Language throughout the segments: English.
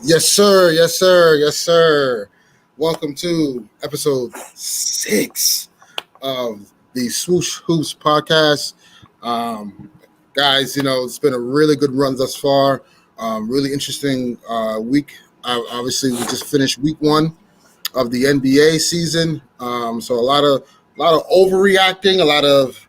Yes, sir. Yes, sir. Yes, sir. Welcome to episode 6 of the Swoosh Hoops podcast. Guys, it's been a really good run thus far. Really interesting week. Obviously, we just finished week 1 of the NBA season. So a lot of overreacting, a lot of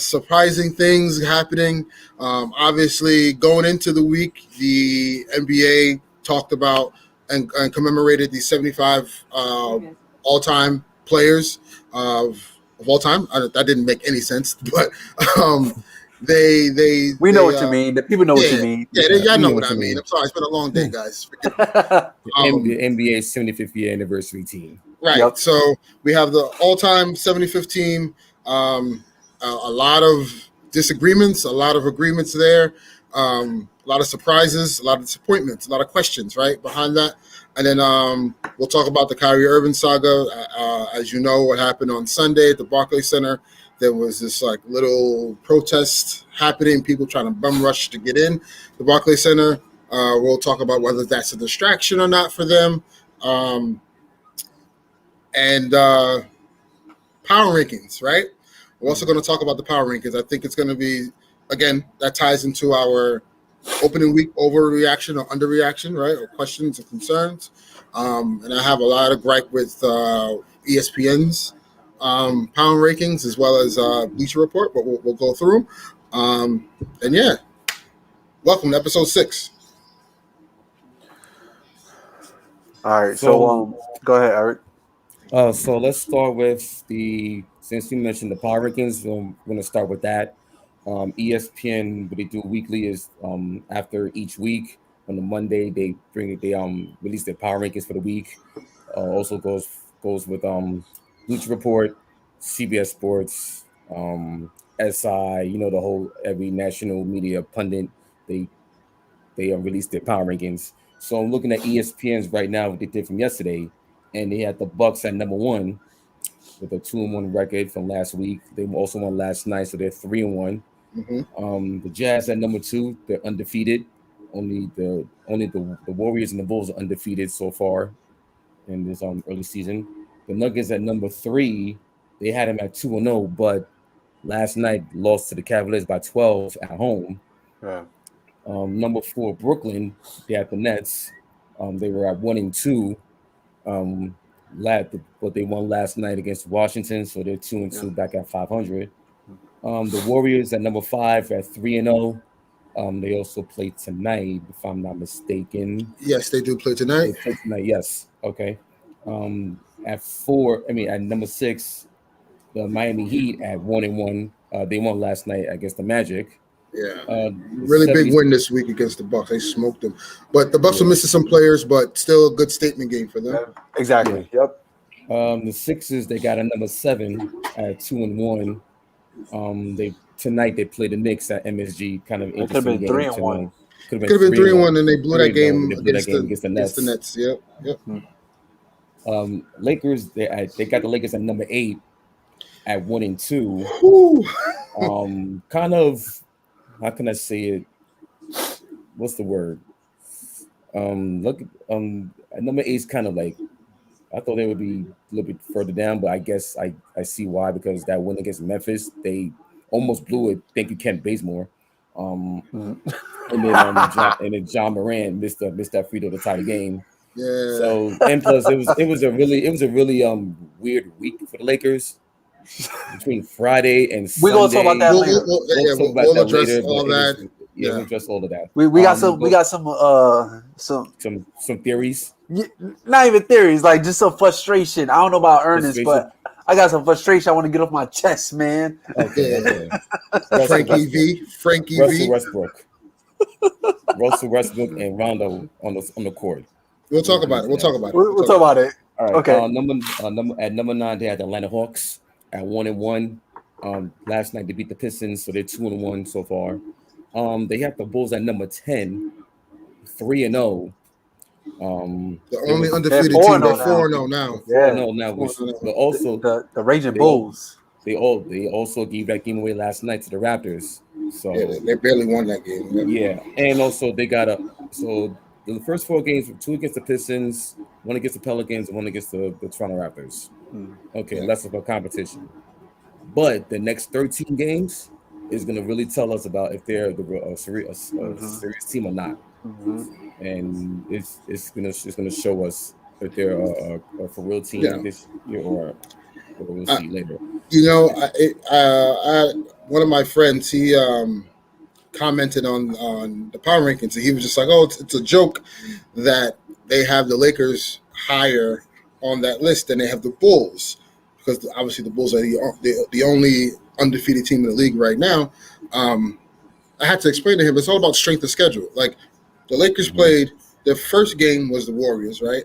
surprising things happening. Obviously, going into the week, the NBA talked about and commemorated the 75 all-time players of all time. That didn't make any sense, but we know what you mean. The people know what you mean. Yeah, y'all know what I mean. I'm sorry, it's been a long day, guys. The NBA's 75th year anniversary team. Right. Yep. So we have the all-time 75th team. A lot of disagreements, a lot of agreements there, a lot of surprises, a lot of disappointments, a lot of questions, right, behind that. And then we'll talk about the Kyrie Irving saga. As you know, what happened on Sunday at the Barclays Center, there was this little protest happening, people trying to bum rush to get in the Barclays Center. We'll talk about whether that's a distraction or not for them. And power rankings, right? We're also going to talk about the power rankings. I think it's going to be, again, that ties into our opening week overreaction or underreaction, right? Or questions or concerns. And I have a lot of gripe with ESPN's power rankings as well as Bleacher Report, but we'll go through them. And yeah, welcome to episode 6. All right, so go ahead, Eric. So let's start with since you mentioned the power rankings, we're going to start with that. ESPN, what they do weekly is after each week on the Monday they release their power rankings for the week. Also goes with Bleacher Report, CBS Sports, SI, the whole every national media pundit they release their power rankings. So I'm looking at ESPN's right now, what they did from yesterday. And they had the Bucks at number 1 with a 2-1 record from last week. They also won last night, so they're 3-1. Mm-hmm. The Jazz at number 2, they're undefeated. Only the Warriors and the Bulls are undefeated so far in this early season. The Nuggets at number 3, they had them at 2-0, but last night lost to the Cavaliers by 12 at home. Yeah. Number 4, Brooklyn, they had the Nets. They were at 1-2. But they won last night against Washington, so they're 2-2 back at 500. The Warriors at number 5 at 3-0. They also play tonight, if I'm not mistaken. Yes, they do play tonight. They play tonight, yes. Okay. At number 6, the Miami Heat at 1-1. They won last night against the Magic. Yeah, really big win this week against the Bucks. They smoked them, but the Bucks are missing some players, but still a good statement game for them. Yeah, exactly. Yeah. Yep. The Sixers, they got a number 7 at 2-1. Tonight they play the Knicks at MSG. Kind of interesting. Could have been 3-1. Could have been 3-1, and they blew that game against the Nets. Yep. Lakers, they got the Lakers at number 8 at 1-2. Kind of. How can I say it? What's the word? Look, at number 8 is kind of like, I thought they would be a little bit further down, but I guess I see why, because that win against Memphis, they almost blew it. Thank you, Kent Bazemore. And then John Moran missed that free throw to tie the game. Yeah. So and plus it was a really weird week for the Lakers. Between Friday and Sunday. We're gonna talk about that later. We'll address all that. We'll address all of that. We got some theories. Not even theories, like just some frustration. I don't know about Ernest, but I got some frustration I want to get off my chest, man. Okay. Frankie V. Russell Westbrook and Rondo on the court. We'll talk about it. We'll talk about it. All right. Okay. At number 9, they had the Atlanta Hawks at 1-1. Last night they beat the Pistons, so they're 2-1 so far. They have the Bulls at number 10, 3-0. The only undefeated team. They're 4-0 now. Yeah, 4-0 now. But also the Raging Bulls. They also gave that game away last night to the Raptors. So yeah, they barely won that game. Yeah, and also they the first 4 games were 2 against the Pistons, 1 against the Pelicans, and 1 against the Toronto Raptors. Okay, less of a competition. But the next 13 games is going to really tell us about if they're a serious team or not. And it's gonna show us if they're a for real team this year or we'll see later. You know, one of my friends, he commented on the power rankings, and he was just like, "Oh, it's a joke that they have the Lakers higher on that list than they have the Bulls, because obviously the Bulls are the only undefeated team in the league right now." I had to explain to him it's all about strength of schedule. Like the Lakers played, their first game was the Warriors, right,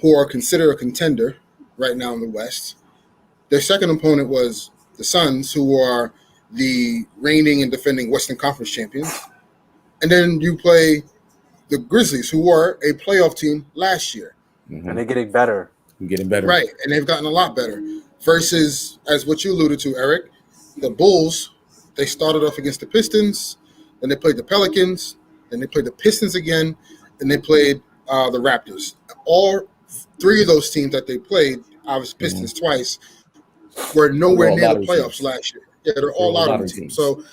who are considered a contender right now in the West. Their second opponent was the Suns, who are the reigning and defending Western Conference champions. And then you play the Grizzlies, who were a playoff team last year. And they're getting better. Right, and they've gotten a lot better. Versus, as what you alluded to, Eric, the Bulls, they started off against the Pistons, then they played the Pelicans, then they played the Pistons again, and they played the Raptors. All 3 of those teams that they played, obviously Pistons twice, were nowhere near the playoffs last year. Yeah, they're all lottery teams. So,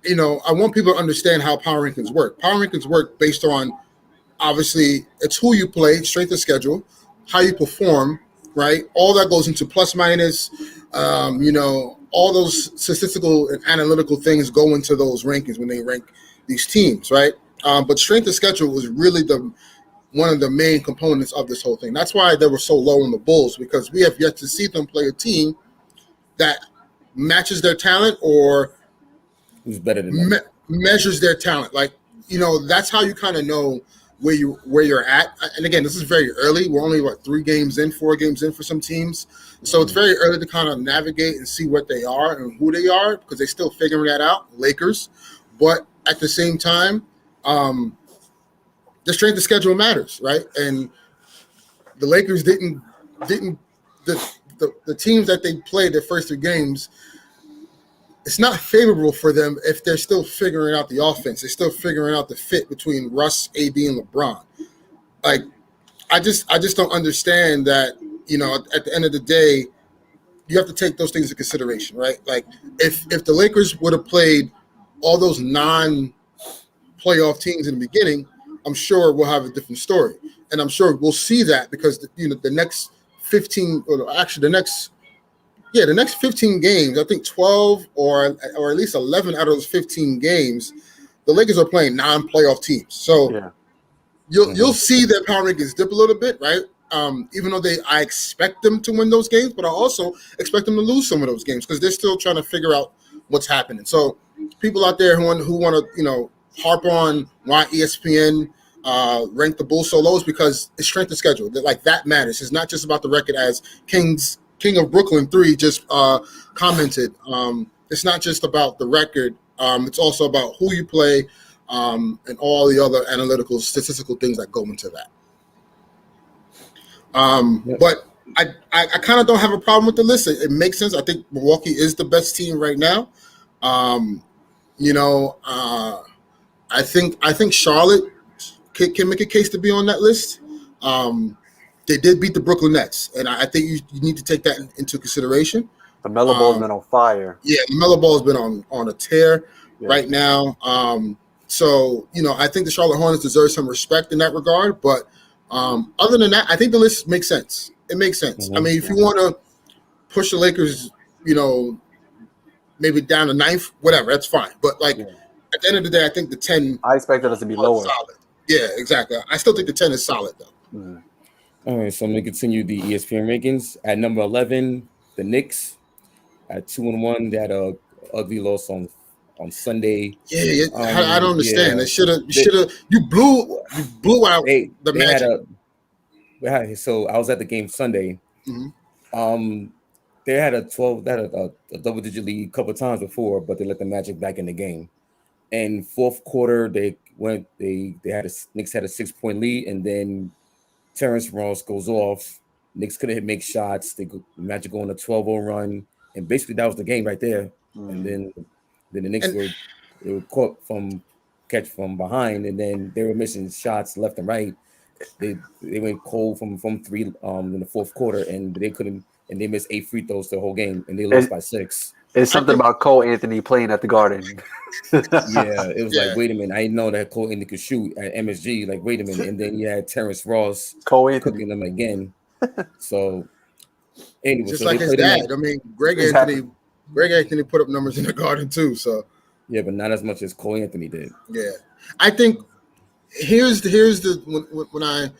you know, I want people to understand how power rankings work. Power rankings work based on, obviously, it's who you play, strength of schedule, how you perform, right? All that goes into plus minus, you know, all those statistical and analytical things go into those rankings when they rank these teams, right? But strength of schedule was really one of the main components of this whole thing. That's why they were so low in the Bulls, because we have yet to see them play a team that matches their talent or who's better than them. Measures their talent. Like, you know, that's how you kind of know where you're at. And again, this is very early. We're only 4 games in for some teams. So it's very early to kind of navigate and see what they are and who they are, because they're still figuring that out, Lakers. But at the same time, the strength of schedule matters, right? And the Lakers didn't the teams that they played their first 3 games, it's not favorable for them if they're still figuring out the offense. They're still figuring out the fit between Russ, AD, and LeBron. Like, I just don't understand that, you know, at the end of the day, you have to take those things into consideration, right? Like, if the Lakers would have played all those non-playoff teams in the beginning, I'm sure we'll have a different story. And I'm sure we'll see that because, you know, the next 15 – the next 15 games, I think 12 or at least 11 out of those 15 games, the Lakers are playing non-playoff teams. So you'll see their power rankings dip a little bit, right? Even though I expect them to win those games, but I also expect them to lose some of those games because they're still trying to figure out what's happening. So people out there who want to, you know, harp on why ESPN ranked the Bulls so low is because it's strength of schedule. That matters. It's not just about the record, as King of Brooklyn 3 just commented. It's not just about the record. It's also about who you play and all the other analytical, statistical things that go into that. But I kind of don't have a problem with the list. It makes sense. I think Milwaukee is the best team right now. You know, I think Charlotte can make a case to be on that list. They did beat the Brooklyn Nets, and I think you need to take that into consideration. The Melo Ball's been on fire. Yeah, the Melo Ball's been on a tear right now. So, you know, I think the Charlotte Hornets deserve some respect in that regard. But other than that, I think the list makes sense. It makes sense. I mean, if you want to push the Lakers, you know, maybe down to 9th, whatever, that's fine. But, at the end of the day, I think the 10 – I expected us to be lower. Solid. Yeah, exactly. I still think the 10 is solid, though. All right, so I'm going to continue the ESPN rankings. At number 11, the Knicks. At 2-1, they had a ugly loss on Sunday. Yeah, I don't understand. They should have. You blew out the Magic. So I was at the game Sunday. Mm-hmm. They had a double-digit lead a couple of times before, but they let the Magic back in the game. And fourth quarter, Knicks had a 6-point lead, and then Terrence Ross goes off. Knicks couldn't make shots. Magic go on a 12-0 run, and basically that was the game right there. And then the Knicks were caught from catch from behind, and then they were missing shots left and right. They went cold from three in the fourth quarter, and they couldn't, and they missed 8 free throws the whole game, and they lost by 6. It's something about Cole Anthony playing at the Garden. Yeah, it was like, wait a minute, I didn't know that Cole Anthony could shoot at MSG. Like, wait a minute, and then you had Terrence Ross cooking them again. So anyway, just so like his dad. I mean, Greg Anthony put up numbers in the Garden too. So yeah, but not as much as Cole Anthony did. Yeah, I think here's the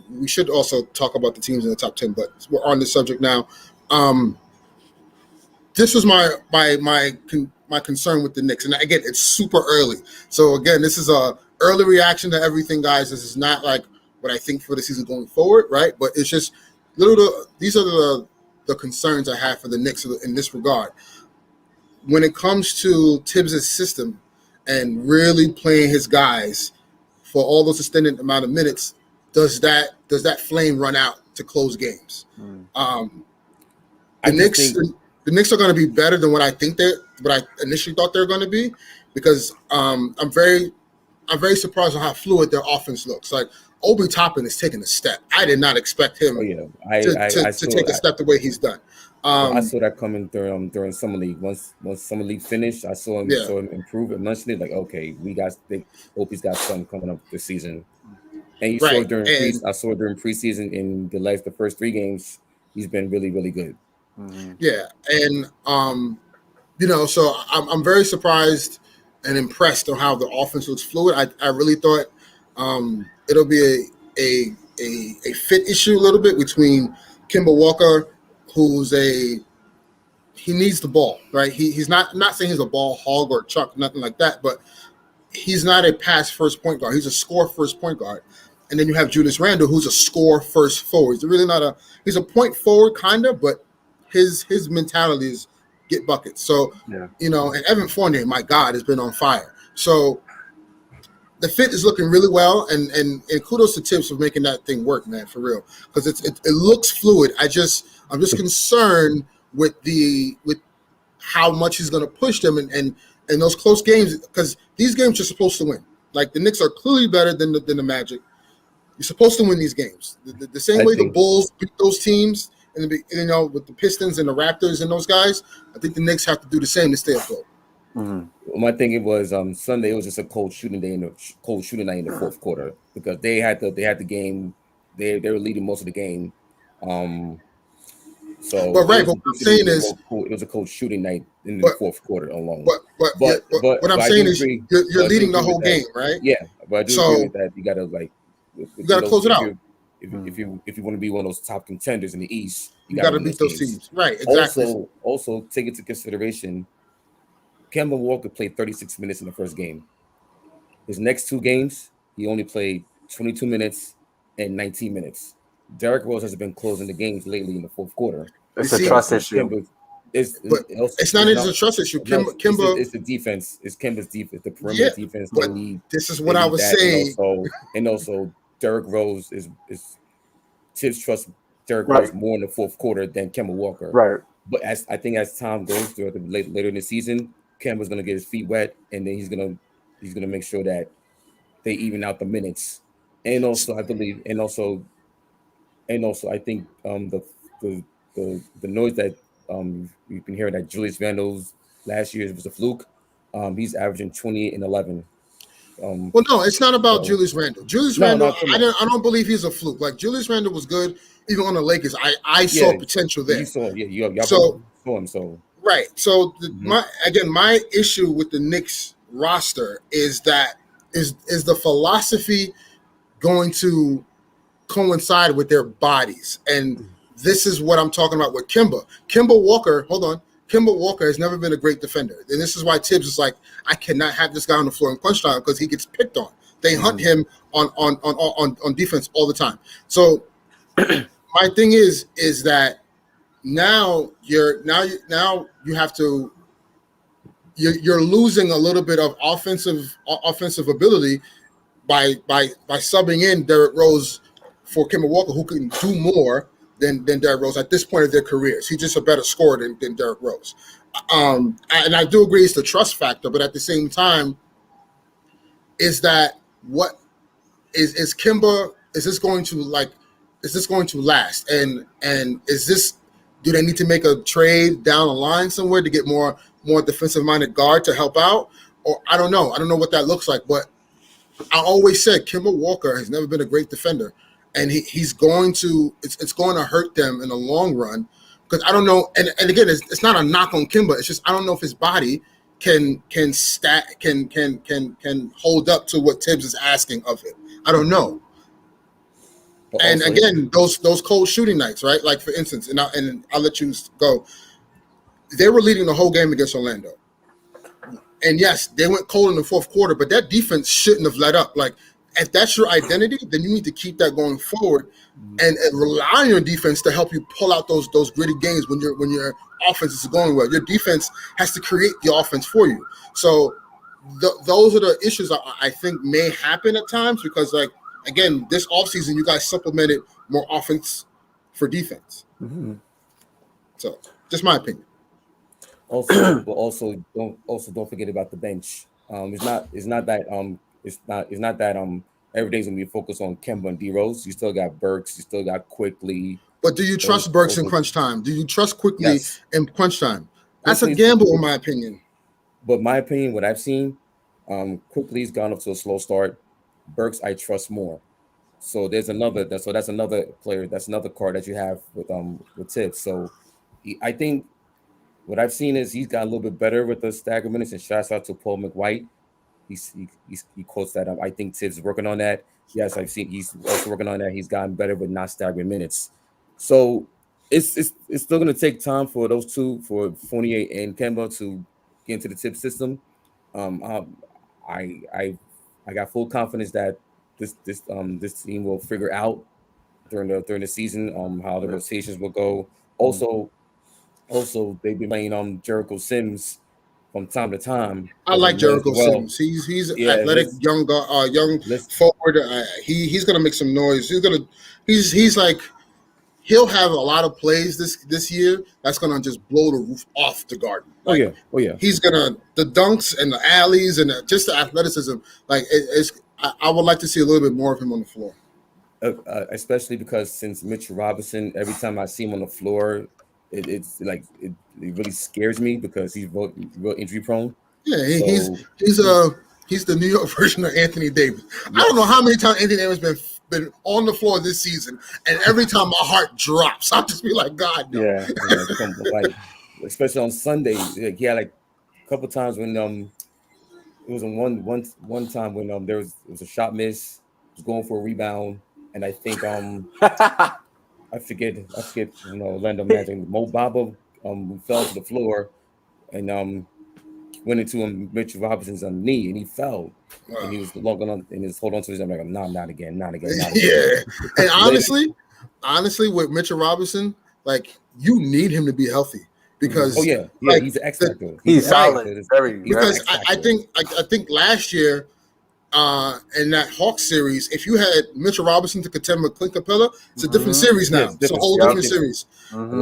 we should also talk about the teams in the top 10, but we're on this subject now. This was my concern with the Knicks, and again, it's super early. So again, this is a early reaction to everything, guys. This is not like what I think for the season going forward, right? But it's just these are the concerns I have for the Knicks in this regard. When it comes to Tibbs' system and really playing his guys for all those extended amount of minutes, does that flame run out to close games? The Knicks are going to be better than what I initially thought they were going to be, because I'm very surprised on how fluid their offense looks. Like, Obi Toppin is taking a step. I did not expect him to take a step the way he's done. I saw that coming during Summer League. Once Summer League finished, I saw him improve immensely. Like, okay, Obi's got something coming up this season. And I saw during preseason in the first 3 games, he's been really, really good. Mm-hmm. Yeah, and so I'm very surprised and impressed on how the offense looks fluid. I really thought it'll be a fit issue a little bit between Kemba Walker, he needs the ball, right? He's not saying he's a ball hog or chuck, nothing like that, but he's not a pass first point guard. He's a score first point guard. And then you have Julius Randle, who's a score first forward. He's really he's a point forward kind of, but his mentality is get buckets. So, and Evan Fournier, my God, has been on fire. So the fit is looking really well, and kudos to Tibbs for making that thing work, man, for real. Because it looks fluid. I'm just concerned with how much he's going to push them and those close games, because these games you're supposed to win. Like, the Knicks are clearly better than the Magic. You're supposed to win these games. The same way the Bulls beat those teams, and with the Pistons and the Raptors and those guys, I think the Knicks have to do the same to stay afloat. Mm-hmm. My thing was Sunday. It was just a cold shooting night in the fourth quarter, because they had the game. They were leading most of the game. So, but what I'm saying is, it was a cold shooting night in the fourth quarter alone. But what I'm saying is, you're leading the whole game, right? Yeah, but I do agree with that. You gotta close it out. If you want to be one of those top contenders in the East, you got to beat those teams, right? Exactly. Also take into consideration, Kemba Walker played 36 minutes in the first game. His next 2 games, he only played 22 minutes and 19 minutes. Derrick Rose has been closing the games lately in the fourth quarter. It's a trust issue. It's not a trust issue. Kemba, it's the defense. It's Kemba's defense. The perimeter defense. But this is what I was saying. And also, Derrick Rose is Tibbs trusts Derrick Rose more in the fourth quarter than Kemba Walker. Right. But I think as time goes through later in the season, Kemba's gonna get his feet wet, and then he's gonna make sure that they even out the minutes. And also, I believe, and also I think the noise that you've been hearing that Julius Randle's last year was a fluke. He's averaging 20 and 11. Well, no, it's not about Julius Randle. Randle, I don't believe he's a fluke. Like, Julius Randle was good even on the Lakers. I saw potential there. You saw, you saw him. So right. So my issue with the Knicks roster is the philosophy going to coincide with their bodies, and this is what I'm talking about with Kemba. Kemba Walker has never been a great defender, and this is why Tibbs is like, I cannot have this guy on the floor in crunch time because he gets picked on. They hunt him on defense all the time. So my thing is that now you're losing a little bit of offensive ability by subbing in Derrick Rose for Kemba Walker, who can do more than Derrick Rose at this point of their careers. He's just a better scorer than Derrick Rose. And I do agree it's the trust factor, but at the same time, is that what is Kimba? Is this going to last? And is this? Do they need to make a trade down the line somewhere to get more defensive minded guard to help out? Or I don't know. I don't know what that looks like. But I always said Kimba Walker has never been a great defender, and he's going to it's going to hurt them in the long run because I don't know. And again, it's not a knock on Kimba. It's just I don't know if his body can hold up to what Tibbs is asking of it. I don't know. But and also, again, those cold shooting nights, right? Like for instance, and I'll let you go. They were leading the whole game against Orlando, and yes, they went cold in the fourth quarter. But that defense shouldn't have let up. Like if that's your identity, then you need to keep that going forward, and rely on your defense to help you pull out those gritty games when your offense is going well. Your defense has to create the offense for you. So those are the issues I think may happen at times because like. Again, this offseason, you guys supplemented more offense for defense. Mm-hmm. So, just my opinion. Also don't forget about the bench. It's not that every day's gonna be focused on Kemba and D Rose. You still got Burks. You still got Quickly. But do you trust Burks in crunch time? Do you trust Quickly in crunch time? That's a gamble, in my opinion. But my opinion, what I've seen, Quickly's gone up to a slow start. Burks, I trust more. So that's another player. That's another card that you have with Tibbs. So I think what I've seen is he's got a little bit better with the stagger minutes. And shouts out to Paul McWhite. He quotes that. I think Tibbs is working on that. Yes, I've seen he's also working on that. He's gotten better with not staggering minutes. So it's still going to take time for those two, for Fournier and Kemba, to get into the Tibbs system. I got full confidence that this team will figure out during the season how the rotations will go. Also they've been playing Jericho Sims from time to time. I like Jericho Sims. He's athletic, young forward. He's gonna make some noise. He's like he'll have a lot of plays this year that's gonna just blow the roof off the Garden. Like, oh yeah. He's gonna the dunks and the alleys and just the athleticism. Like I would like to see a little bit more of him on the floor. Especially because since Mitchell Robinson, every time I see him on the floor, it's like it really scares me because he's real injury prone. Yeah, he's the New York version of Anthony Davis. Yes. I don't know how many times Anthony Davis been on the floor this season, and every time my heart drops, I'll just be like, God, no. Yeah, like especially on Sunday, like, he had like a couple times when it was one time when it was a shot miss, was going for a rebound, and I think I forget Orlando Magic. Mo Bamba fell to the floor and went into Mitchell Robinson's knee, and he fell. Wow. And he was logging on and he's holding on to his. I'm like, no, not again. Yeah, and honestly, with Mitchell Robinson, like you need him to be healthy because like, he's an X factor. He's solid. Because I think last year. In that Hawks series, if you had Mitchell Robinson to contend with Clint Capella, it's a different series now. It's a whole different series. Mm-hmm. A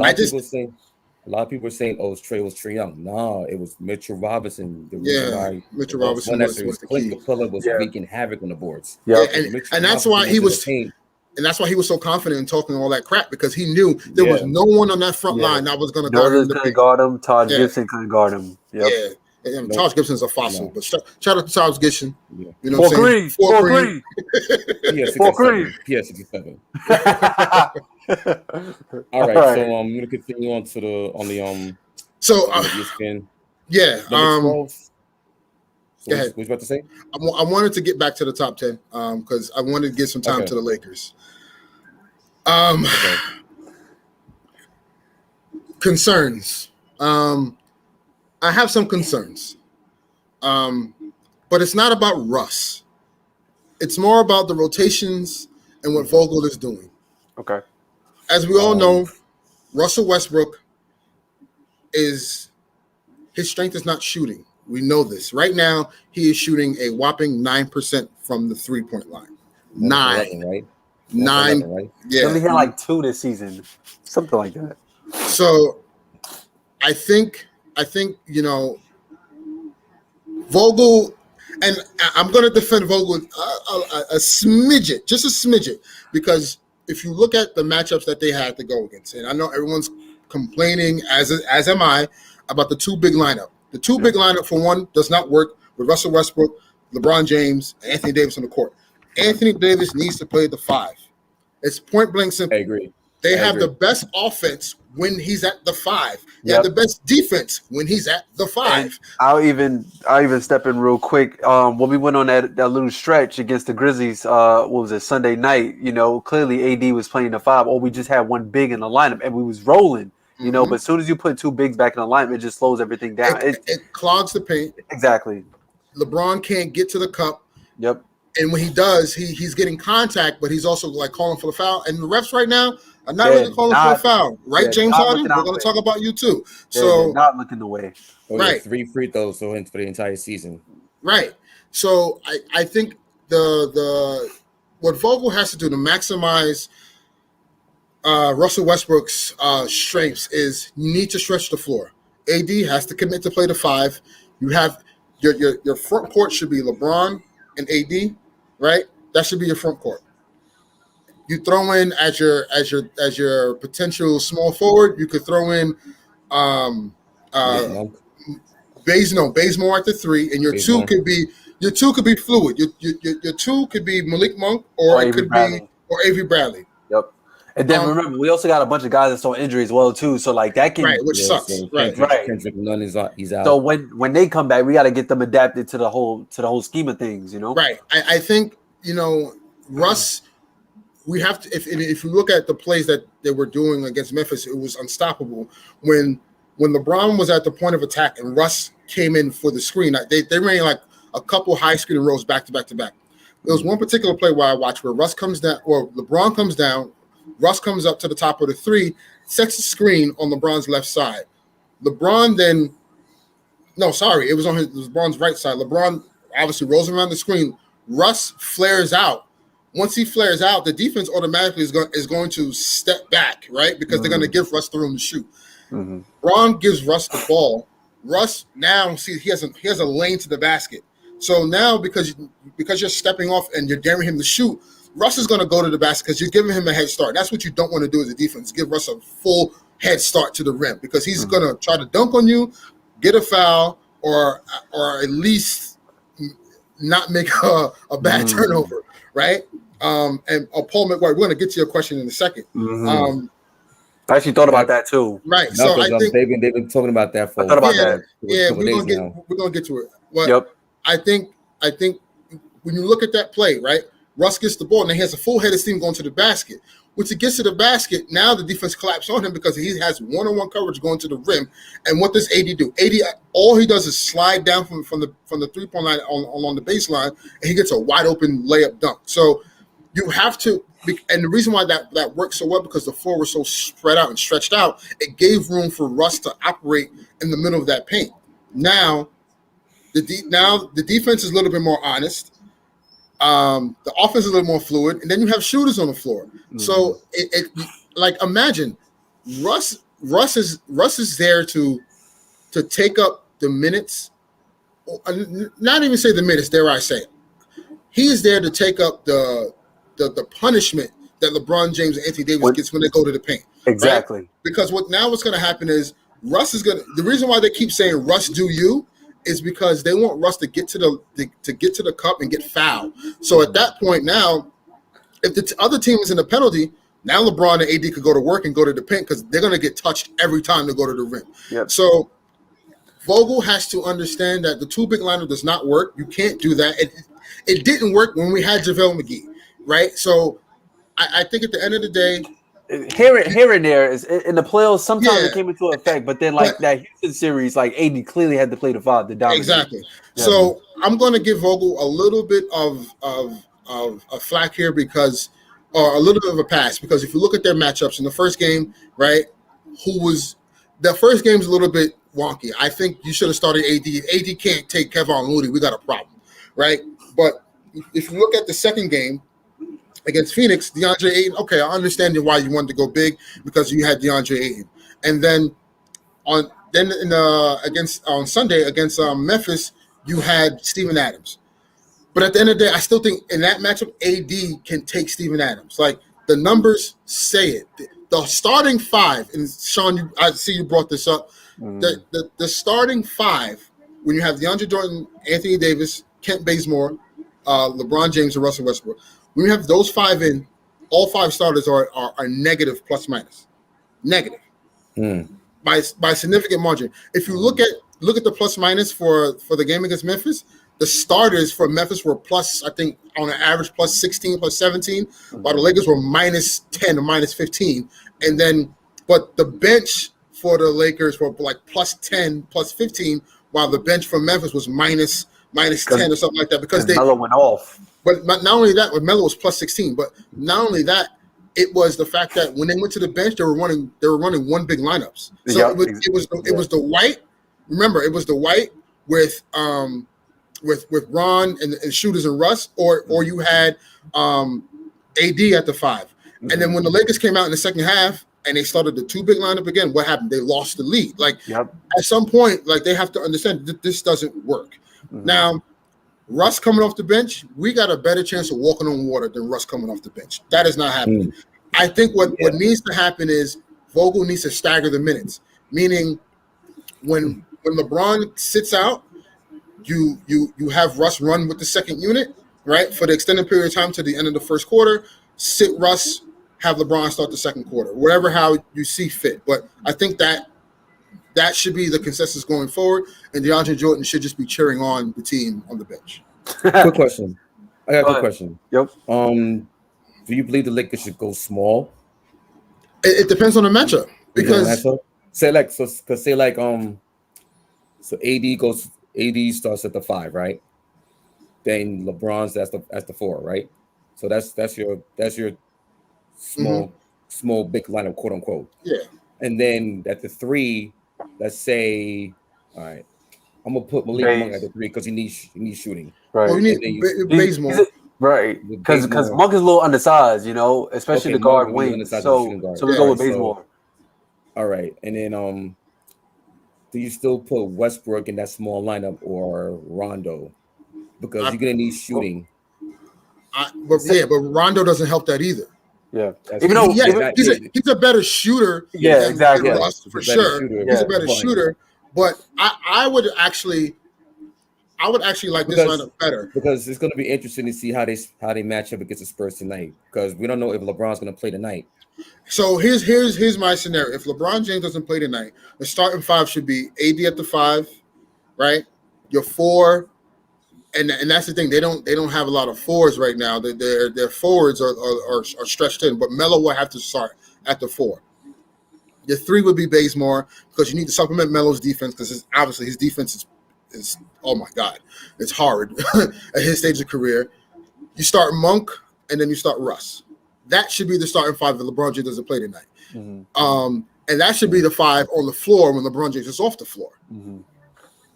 lot of people were saying, "Oh, it was Trae Young." No, it was Mitchell Robinson. Mitchell Robinson was the Clint key. Capella was wreaking havoc on the boards. And that's why he was. And that's why he was so confident in talking all that crap because he knew there was no one on that front line that was going to guard him. Couldn't guard him. Todd Gibson couldn't guard him. Yep. Yeah. And Taj Gibson's a fossil, but shout out to Taj Gibson. Yeah. You know what I'm saying? 4-3. PS67. All right, so I'm gonna continue on to the ESPN. Yeah. Go ahead. What you about to say? I wanted to get back to the top 10 because I wanted to give some time to the Lakers. Concerns. I have some concerns, but it's not about Russ. It's more about the rotations and what Vogel is doing. Okay. As we all know, Russell Westbrook his strength is not shooting. We know this. Right now, he is shooting a whopping 9% from the 3-point line. 9. 11, right? 9, 11, right? He only had like 2 this season, something like that. So I think Vogel, and I'm going to defend Vogel a smidget, just a smidget, because if you look at the matchups that they had to go against, and I know everyone's complaining, as am I, about the two big lineup. The two big lineup, for one, does not work with Russell Westbrook, LeBron James, and Anthony Davis on the court. Anthony Davis needs to play the 5. It's point blank simple. I agree. They have the best offense when he's at the 5. They have the best defense when he's at the 5. And I'll even step in real quick. When we went on that little stretch against the Grizzlies, what was it, Sunday night? Clearly AD was playing the 5, or we just had one big in the lineup and we was rolling. But as soon as you put 2 bigs back in the lineup, it just slows everything down. It clogs the paint. Exactly. LeBron can't get to the cup. Yep. And when he does, he's getting contact, but he's also like calling for the foul. And the refs right now are not really calling for a foul, right, James Harden? We're going to talk about you too. So not looking away. Right. 3 free throws for the entire season. Right. So I think the what Vogel has to do to maximize Russell Westbrook's strengths is you need to stretch the floor. AD has to commit to play the 5. You have your front court should be LeBron and AD, right? That should be your front court. You throw in as your potential small forward, you could throw in Bazemore at the 3, and your 2 could be fluid. Your 2 could be Malik Monk or it could be Avery Bradley. Yep. And then remember, we also got a bunch of guys that's on injury as well too. So like that can which sucks. So right. Kendrick Nunn he's out. So when they come back, we got to get them adapted to the whole scheme of things. Right. I think Russ. We have to. If you look at the plays that they were doing against Memphis, it was unstoppable. When LeBron was at the point of attack and Russ came in for the screen, they ran like a couple high screen rows back to back to back. There was one particular play where I watched where Russ comes down, or LeBron comes down, Russ comes up to the top of the 3, sets the screen on LeBron's left side. LeBron then, no, sorry, it was on LeBron's right side. LeBron obviously rolls around the screen. Russ flares out. Once he flares out, the defense automatically is going to step back, right? Because they're going to give Russ the room to shoot. LeBron gives Russ the ball. Russ now he has a lane to the basket. So now because you're stepping off and you're daring him to shoot, Russ is going to go to the basket because you're giving him a head start. That's what you don't want to do as a defense, give Russ a full head start to the rim because he's going to try to dunk on you, get a foul, or at least not make a bad turnover, right? And Paul McGuire, we're going to get to your question in a second. I actually thought about that too. Right. So I think they've been talking about that for. I thought about that. Yeah, we're going to get to it. But I think when you look at that play, right, Russ gets the ball and he has a full head of steam going to the basket. Once he gets to the basket, now the defense collapses on him because he has one-on-one coverage going to the rim. And what does AD do? AD, all he does is slide down from the 3-point line along the baseline, and he gets a wide open layup dunk. So you have to, and the reason why that worked so well because the floor was so spread out and stretched out, it gave room for Russ to operate in the middle of that paint. Now the defense is a little bit more honest. The offense is a little more fluid, and then you have shooters on the floor. So it like imagine Russ is there to take up the minutes, not even say the minutes. Dare I say it? He is there to take up the punishment that LeBron James and Anthony Davis gets when they go to the paint. Exactly. Right? Because what's going to happen is Russ is going to. The reason why they keep saying Russ do you is because they want Russ to get to the cup and get fouled. So at that point now, if the other team is in a penalty, now LeBron and AD could go to work and go to the paint because they're going to get touched every time they go to the rim. Yep. So Vogel has to understand that the 2 big lineup does not work. You can't do that. It didn't work when we had JaVale McGee, right? So I think at the end of the day, here and there is in the playoffs. Sometimes it came into effect, but then that Houston series, like AD clearly had to play the 5 to dominate. Exactly. Yeah. So I'm going to give Vogel a little bit of a flack here or a little bit of a pass because if you look at their matchups in the first game, right? The first game's a little bit wonky. I think you should have started AD. AD can't take Kevon Looney. We got a problem, right? But if you look at the second game, against Phoenix, DeAndre Ayton. Okay, I understand why you wanted to go big because you had DeAndre Ayton, and then on Sunday against Memphis, you had Steven Adams. But at the end of the day, I still think in that matchup, AD can take Steven Adams. Like the numbers say it. The starting five, and Sean, I see you brought this up. The starting five, when you have DeAndre Jordan, Anthony Davis, Kent Bazemore, LeBron James, and Russell Westbrook, when you have those five in, all five starters are negative plus minus. Negative. By a significant margin. If you look at the plus minus for the game against Memphis, the starters for Memphis were plus, I think, on an average plus 16, plus 17, while the Lakers were minus 10 or minus 15. And then, but the bench for the Lakers were like plus 10, plus 15, while the bench for Memphis was minus 10 or something like that. Because Melo went off. But not only that, Melo was plus 16, but not only that, it was the fact that when they went to the bench, they were running one big lineups. So it was the White. Remember, it was the White with Ron and shooters and Russ, or you had AD at the five. And then when the Lakers came out in the second half and they started the two big lineup again, what happened? They lost the lead. Like at some point, like they have to understand that this doesn't work. Now, Russ coming off the bench, we got a better chance of walking on water than Russ coming off the bench. That is not happening. I think what needs to happen is Vogel needs to stagger the minutes, meaning when LeBron sits out, you have Russ run with the second unit, right, for the extended period of time to the end of the first quarter. Sit Russ, have LeBron start the second quarter, whatever how you see fit. But I think that should be the consensus going forward, and DeAndre Jordan should just be cheering on the team on the bench. Quick question. I got a quick question. Yep. Do you believe the Lakers should go small? It depends on the matchup because so AD starts at the 5, right? Then LeBron's at the 4, right? So that's your small big lineup, quote unquote. Yeah. And then at the 3, let's say, all right, I'm gonna put Malik Monk at the 3 because he needs shooting. Right. Well, you need Bazemore. Right. Because Monk is a little undersized, especially the guard wing. So we go with Bazemore. All right, and then do you still put Westbrook in that small lineup or Rondo? Because you're gonna need shooting. But Rondo doesn't help that either. Yeah, he's a better shooter. Yeah, exactly. Than Russ, for sure, he's a better shooter. But I would actually like this lineup better because it's going to be interesting to see how they match up against the Spurs tonight because we don't know if LeBron's going to play tonight. So here's my scenario. If LeBron James doesn't play tonight, the starting 5 should be AD at the 5, right? Your 4, and that's the thing. They don't have a lot of 4s right now. Their forwards are stretched in, but Melo will have to start at the 4. Your 3 would be Bazemore because you need to supplement Melo's defense because obviously his defense is oh my God, it's hard at his stage of career. You start Monk and then you start Russ. That should be the starting 5 if LeBron James doesn't play tonight. And that should be the 5 on the floor when LeBron James is off the floor, in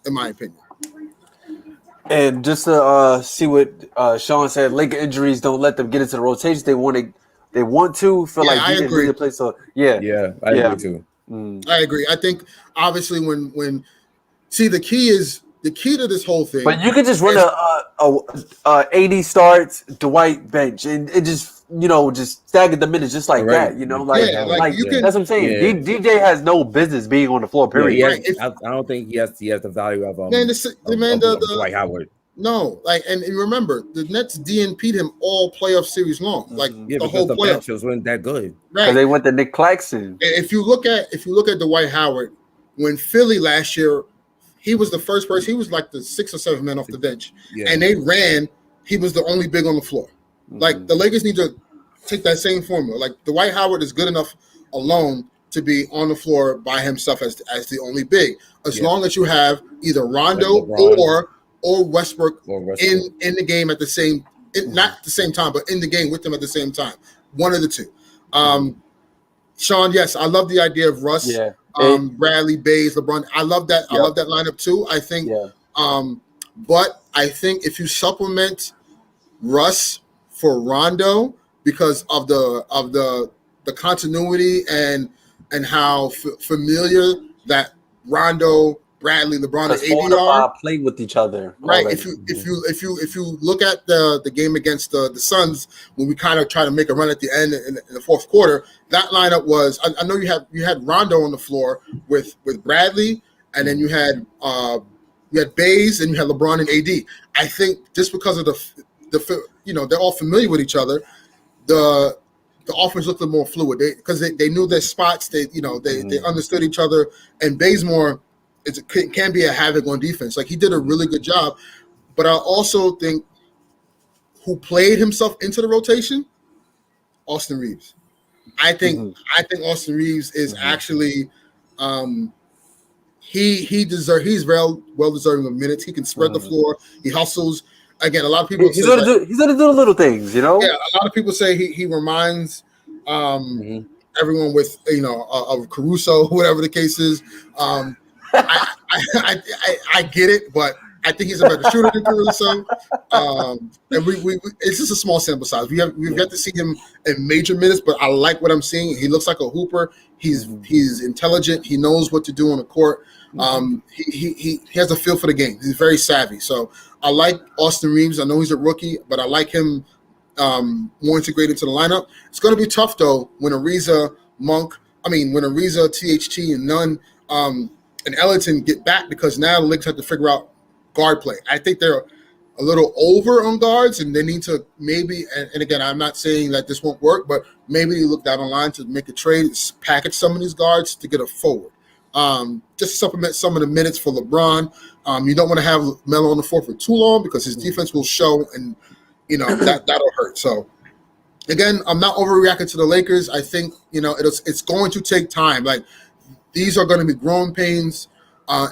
my opinion. And just to see what Sean said, Laker injuries don't let them get into the rotations. They want to feel like I agree. To play. So I agree too. I agree. I think obviously when the key to this whole thing. But you could just run a 80 starts Dwight bench and it just just stagger the minutes just like that. That's what I'm saying. Yeah. DJ has no business being on the floor. Period. I don't think he has the value of Dwight Howard. No, and remember the Nets DNP'd him all playoff series long. The whole the playoff matchups weren't that good. Right. Because they went to Nick Claxton. If you look at Dwight Howard, when Philly last year, he was the first person. He was like the 6th or 7th man off the bench, and they ran. He was the only big on the floor. Like the Lakers need to take that same formula. Like Dwight Howard is good enough alone to be on the floor by himself as the only big. As long as you have either Rondo or Westbrook in the game at the same, not at the same time, but in the game with them at the same time. One of the two. Sean, yes, I love the idea of Russ, Bradley, Bays, LeBron. I love that. I love that lineup too. I think, but I think if you supplement Russ for Rondo, because of the continuity and how familiar that Rondo, Bradley, LeBron, and Because AD 4 of the are. 5 played with each other Right. already. If you look at the game against the Suns when we kind of try to make a run at the end in the fourth quarter, that lineup was I know you had Rondo on the floor with Bradley, and then you had Baze and you had LeBron and AD. I think just because of the they're all familiar with each other, the offense looked a little more fluid because they knew their spots. They understood each other, and Bazemore can be a havoc on defense. Like he did a really good job, but I also think who played himself into the rotation, Austin Reeves. I think Austin Reeves is actually he's well deserving of minutes. He can spread the floor. He hustles. Again, a lot of people He's gonna do the little things, you know. Yeah, a lot of people say he reminds everyone with of Caruso, whatever the case is. I get it, but I think he's a better shooter than Caruso. And we it's just a small sample size. We've got to see him in major minutes, but I like what I'm seeing. He looks like a hooper. He's intelligent. He knows what to do on the court. He has a feel for the game. He's very savvy. So I like Austin Reeves. I know he's a rookie, but I like him more integrated into the lineup. It's going to be tough though when Ariza, THT, and Nunn and Ellington get back, because now the Lakers have to figure out guard play. I think they're a little over on guards, and they need to maybe. And again, I'm not saying that this won't work, but maybe you look down the line to make a trade, package some of these guards to get a forward. Just to supplement some of the minutes for LeBron. You don't want to have Melo on the floor for too long because his defense will show, and that'll hurt. So again, I'm not overreacting to the Lakers. I think it's going to take time. Like these are going to be growing pains.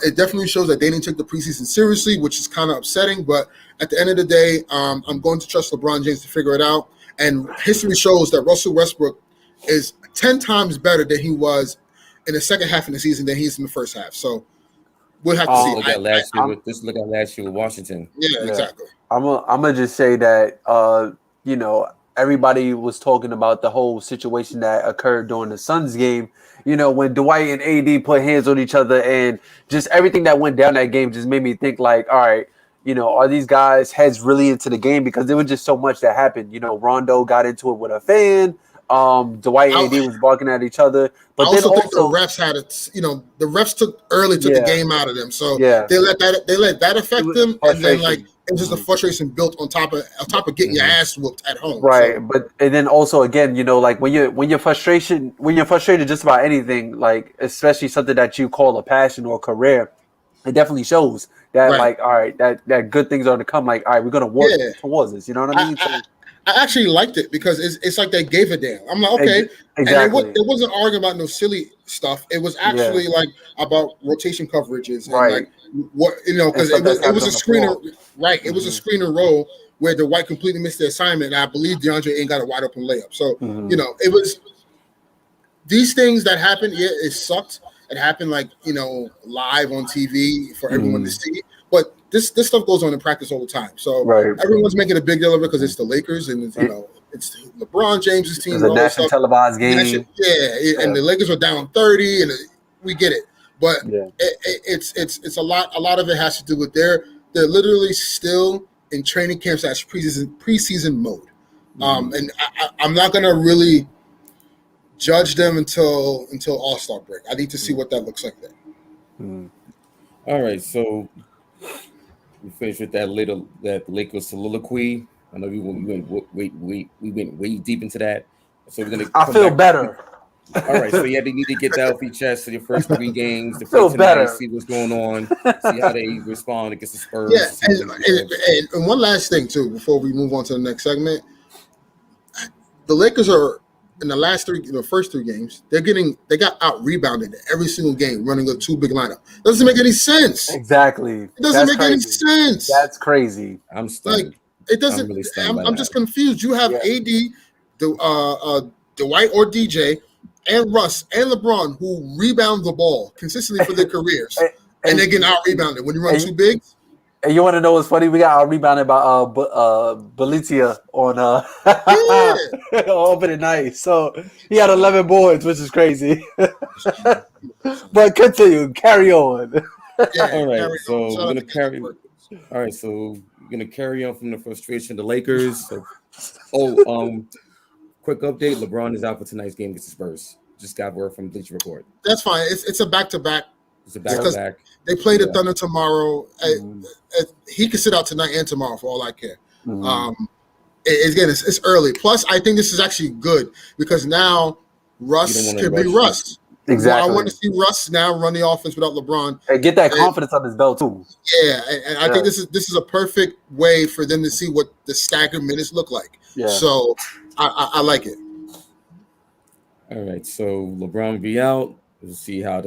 It definitely shows that they didn't take the preseason seriously, which is kind of upsetting. But at the end of the day, I'm going to trust LeBron James to figure it out. And history shows that Russell Westbrook is 10 times better than he was in the second half of the season than he is in the first half. So we'll have to see. Look at last year with Washington. Yeah, exactly. I'm gonna just say that everybody was talking about the whole situation that occurred during the Suns game. When Dwight and AD put hands on each other, and just everything that went down that game just made me think like, all right, are these guys heads really into the game? Because there was just so much that happened. Rondo got into it with a fan. Dwight and AD was barking at each other. But I also think the refs had it. The refs took the game out of them, so they let that affect them, and then it was just the frustration built on top of getting your ass whooped at home. Right, so. and then also again, when you're frustrated just about anything, like especially something that you call a passion or a career, it definitely shows that all right, that good things are to come. Like, all right, we're gonna work towards this. You know what I mean? I actually liked it because it's like they gave a damn. I'm like, okay. Exactly. And it wasn't arguing about no silly stuff. It was actually about rotation coverages and like what because it was a screener, right? It was a screener role where the White completely missed the assignment, and I believe DeAndre ain't got a wide open layup. So it was these things that happened. Yeah, it sucked. It happened live on TV for everyone to see. But this stuff goes on in practice all the time. So everyone's making a big deal of it because it's the Lakers and it's LeBron James's team. It's a national televised game. And the Lakers are down 30, and we get it. But it's a lot. A lot of it has to do with they're literally still in training camps as preseason mode. And I'm not gonna really judge them until All-Star break. I need to see what that looks like then. All right, so we finished with that Lakers soliloquy. I know we went way deep into that. So we're gonna. I feel better. All right, so they need to get that off your chest. So your first 3 games, the first tonight, see what's going on, see how they respond against the Spurs. Yeah, and one last thing too before we move on to the next segment. The Lakers are in the first 3 games. They got out rebounded every single game running a 2 big lineup. Doesn't make any sense. Exactly. It doesn't make any sense. That's crazy. I'm stunned. It doesn't. I'm just confused. You have AD, Dwight or DJ, and Russ and LeBron who rebound the ball consistently for their careers, and they get out rebounded when you run 2 bigs. And you want to know what's funny? We got rebounded by Balicia on Yeah. opening night. So he had 11 boards, which is crazy. But continue, carry on. Yeah, All right, carry so on. Shout we're out gonna to Kendrick carry. Perkins. All right, so we're gonna carry on from the frustration of the Lakers. So, quick update: LeBron is out for tonight's game against the Spurs. Just got word from Bleacher Report. That's fine. It's a back-to-back. It's a Because back-to-back. they play the Yeah. Thunder tomorrow. Mhm. He could sit out tonight and tomorrow for all I care. Mhm. Again, it's early. Plus, I think this is actually good because now Russ wanna can be rush Russ. Exactly. I want to see Russ now run the offense without LeBron. And get that And- confidence on his belt too. Yeah, and I think this is a perfect way for them to see what the staggered minutes look like. Yeah. So I like it. All right, so LeBron will be out. We'll see how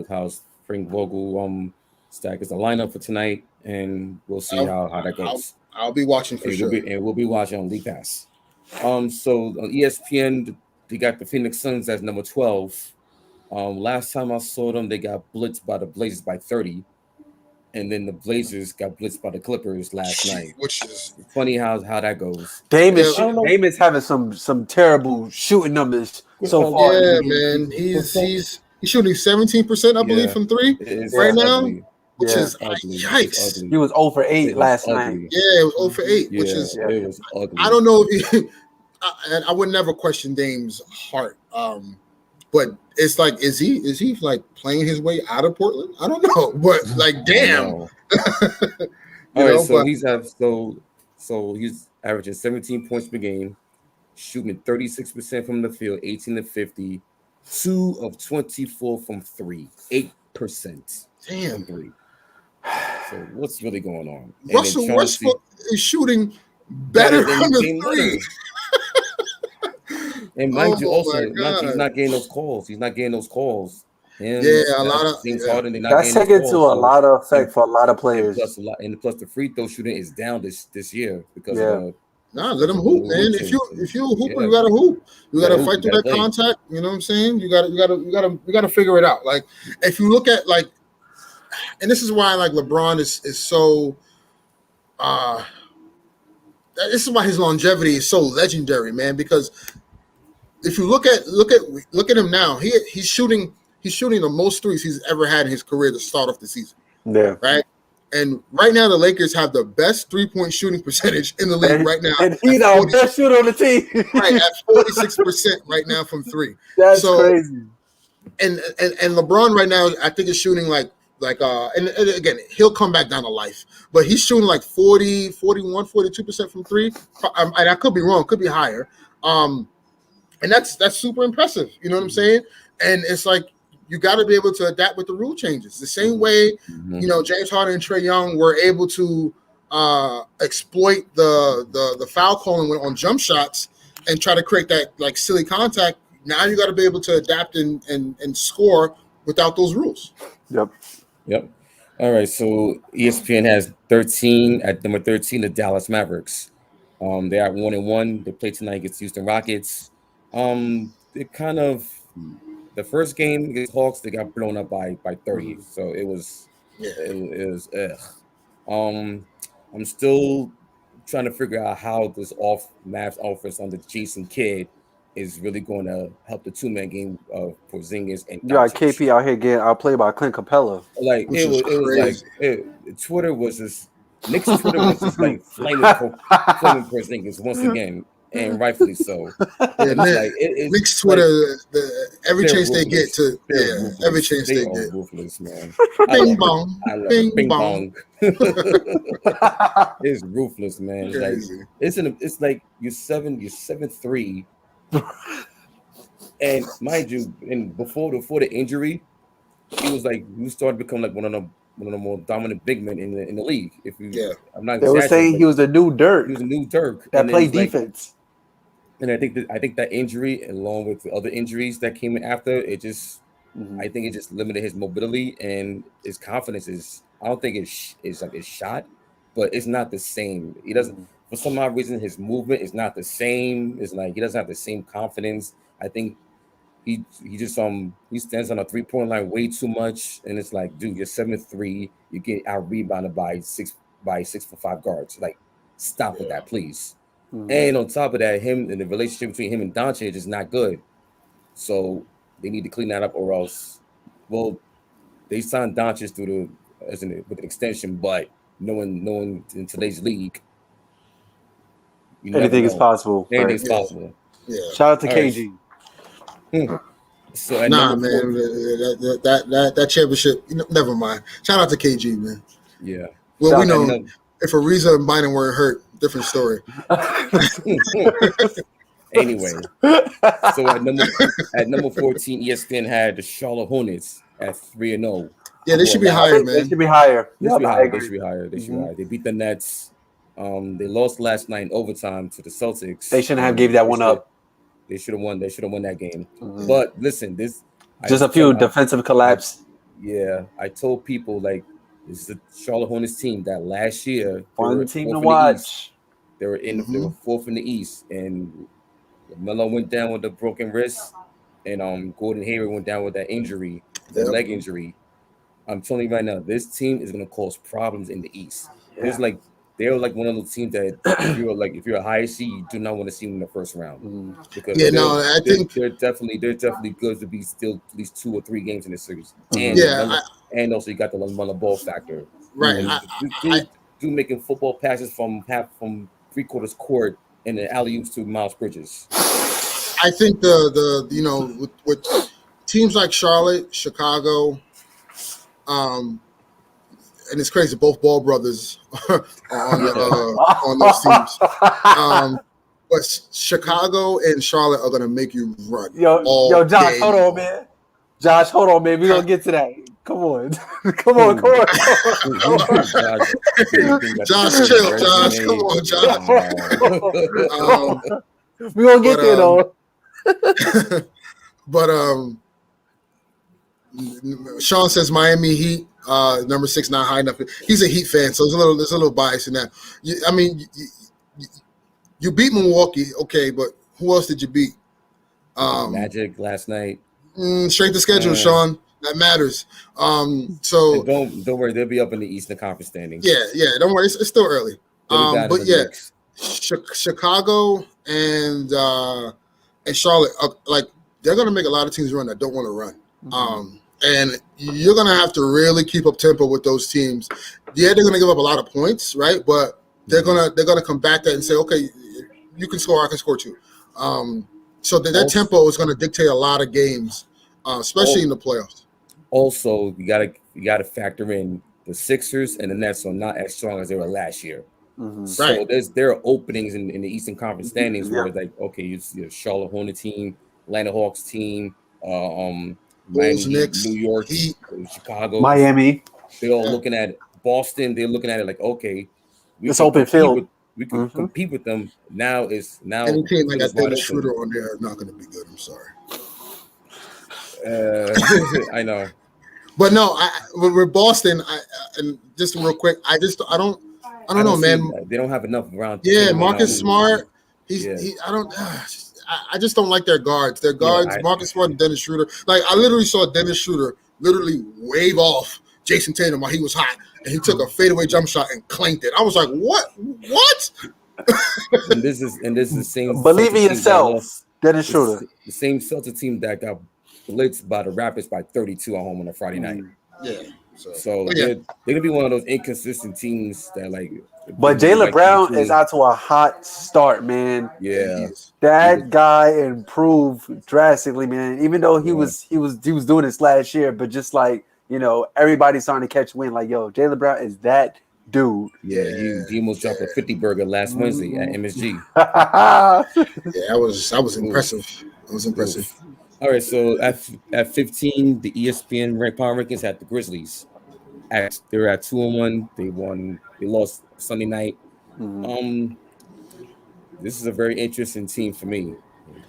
Frank Vogel stack is the lineup for tonight, and we'll see how that goes. I'll be watching for sure. We'll be watching on League Pass. So on ESPN, they got the Phoenix Suns as number 12. Last time I saw them, they got blitzed by the Blazers by 30, and then the Blazers got blitzed by the Clippers last night. Which is Funny how that goes. Dame Yeah, I don't know. is having some terrible shooting numbers so far. yeah, man. He's shooting 17%, I believe, Yeah. from three It's right now, ugly. which is Ugly. It's yikes. ugly. He was 0 for 8 It was last ugly. night. Yeah, it was 0 for 8, Yeah, which is it was ugly. I don't know if he, and I would never question Dame's heart. But it's like, is he like playing his way out of Portland? I don't know, but like, damn. All right, so he's averaging 17 points per game, shooting 36% from the field, 18 to 50, 2 of 24 from 3, 8% Damn. from 3. So what's really going on? Russell Westbrook is shooting better from the three. And mind you, also, God. he's not getting those calls. He's not getting those calls. Yeah, a lot of James yeah. Harden. They're not That's getting those taken to calls, a lot of effect for a lot of players. And plus the free throw shooting is down this year because Yeah. of the. Nah, let him hoop, man. If you're a hooper, you gotta hoop. You gotta gotta hoop, fight you through gotta that play. contact. You know what I'm saying? You gotta figure it out. Like if you look at like, and this is why like LeBron is so. This is why his longevity is so legendary, man. Because if you look at him now, he's shooting the most threes he's ever had in his career to start off the season. Yeah. Right. And right now, the Lakers have the best 3-point shooting percentage in the league right now. And he's our best shooter on the team. Right, at 46% right now from three. That's crazy. And LeBron right now, I think is shooting like and again, he'll come back down to life. But he's shooting like 40, 41, 42% from three. And I could be wrong, could be higher. And that's super impressive. You know what I'm saying? And it's like, you got to be able to adapt with the rule changes. The same way, you know, James Harden and Trae Young were able to exploit the foul calling on jump shots and try to create that like silly contact. Now you got to be able to adapt and score without those rules. Yep. All right. So ESPN has 13 at number 13, the Dallas Mavericks. They are 1-1. They play tonight against Houston Rockets. They kind of. The first game against Hawks, they got blown up by 30. So it was I'm still trying to figure out how this Mavs offense under Jason Kidd is really going to help the two-man game of Porzingis and You got KP out here getting outplayed by Clint Capella. Like Which it was like Twitter was just Nick's Twitter was just like flaming Porzingis once again. And rightfully so. Yeah, Nick's Twitter, every chance they get to, every chance they get. Ruthless, man. Bing bong, bing bong. It's ruthless, man. It's like you're 7'3", and mind you, and before the injury, he was like you started to become like one of the more dominant big men in the league. I'm not. They were saying he was the new Dirk. He was a new Dirk that played defense. And I think that injury, along with the other injuries that came after, it just I think it just limited his mobility and his confidence. I don't think it's shot, but it's not the same. He doesn't for some odd reason his movement is not the same. It's like he doesn't have the same confidence. I think he just he stands on a 3-point line way too much, and it's like, dude, you're 7'3", you get out rebounded by by 6'5" guards. Like, stop with that, please. Mhm. And on top of that, him and the relationship between him and Doncic is not good. So they need to clean that up, or else, well, they signed Doncic with an extension, but knowing in today's league, you never Anything is know. possible. Anything's Right. possible. Yeah. Shout out to All right. KG. So at Nah, number man, that championship. Never mind. Shout out to KG, man. Yeah. Well, Shout we out know to- if Ariza and Bynum weren't hurt, different story. Anyway, so at number 14, ESPN had the Charlotte Hornets at 3-0. Yeah, they should be higher, They man. should be higher. They should be Yep, I higher. They agree. should be higher. They should be Mhm. higher. They beat the Nets. They lost last night in overtime to the Celtics. They shouldn't have gave that one up. They should have won. They should have won that game. Mhm. But listen, Just a few defensive collapse. Yeah, I told people like this is the Charlotte Hornets team that last year they Fun were team fourth to in the watch. East. They were fourth in the East, and Melo went down with a broken wrist, and Gordon Hayward went down with that injury, that leg injury. I'm telling you right now, this team is going to cause problems in the East. Yeah. They're like one of those teams that if you're a high seed, you do not want to see them in the first round. Mhm. Because I think they're definitely good to be still at least 2 or 3 games in this series. Mhm. And also you got the LaMelo Ball factor. right. And do making football passes from 3/4 court and the alley-oops to Miles Bridges. I think the with teams like Charlotte, Chicago, and it's crazy. Both Ball brothers are on those teams. But Chicago and Charlotte are going to make you run. Yo, Josh, hold on, man. Josh, hold on, man. We're going to get to that. Come on. Come on. Josh, chill, Josh. Come on, Josh. We're going to get there, though. But Sean says Miami Heat, number 6, not high enough. He's a Heat fan, so there's a little bias in that. You beat Milwaukee, okay, but who else did you beat? Magic last night. Strength of schedule, Sean. That matters. So and don't worry, they'll be up in the Eastern Conference standings. Yeah. Don't worry, it's still early. But yeah, Chicago and Charlotte, they're gonna make a lot of teams run that don't want to run. Mm-hmm. And you're gonna have to really keep up tempo with those teams. Yeah, they're gonna give up a lot of points, right? But they're gonna combat that and say, okay, you can score, I can score too. So that tempo is gonna dictate a lot of games, especially in the playoffs. Also, you gotta factor in the Sixers and the Nets are not as strong as they were last year. Mm-hmm. So there are openings in the Eastern Conference standings where it's like, okay, it's Charlotte Hornet team, Atlanta Hawks team, Miami, Knicks, New York, Heat, Chicago, Miami. They're all looking at it. Boston. They're looking at it like, okay, it's open field. We can compete with them. Now any team like that Dennis Schroeder on there are not going to be good. I'm sorry. I know. But no, with Boston, and just real quick, I don't know, man. They don't have enough around. Yeah, Marcus Smart. I just don't like their guards. Their guards, Marcus Smart and Dennis Schroeder. Like I literally saw Dennis Schroeder literally wave off Jason Tatum while he was hot, and he took a fadeaway jump shot and clanked it. I was like, what? and this is the same. Believe in yourself, Dennis Schroeder. The same Celtics team that got blitzed by the Raptors by 32 at home on a Friday night. Yeah. So they're gonna be one of those inconsistent teams that like. But Jaylen Brown is out to a hot start, man. Yeah, that guy improved drastically, man. Even though he was doing this last year, but just like everybody's starting to catch wind. Like, yo, Jaylen Brown is that dude. Yeah, he almost dropped a 50 burger last Wednesday at MSG. That was impressive. It was impressive. All right, so at 15, the ESPN Power Rankings had the Grizzlies. They were at 2-1. They lost Sunday night. Mm-hmm. This is a very interesting team for me.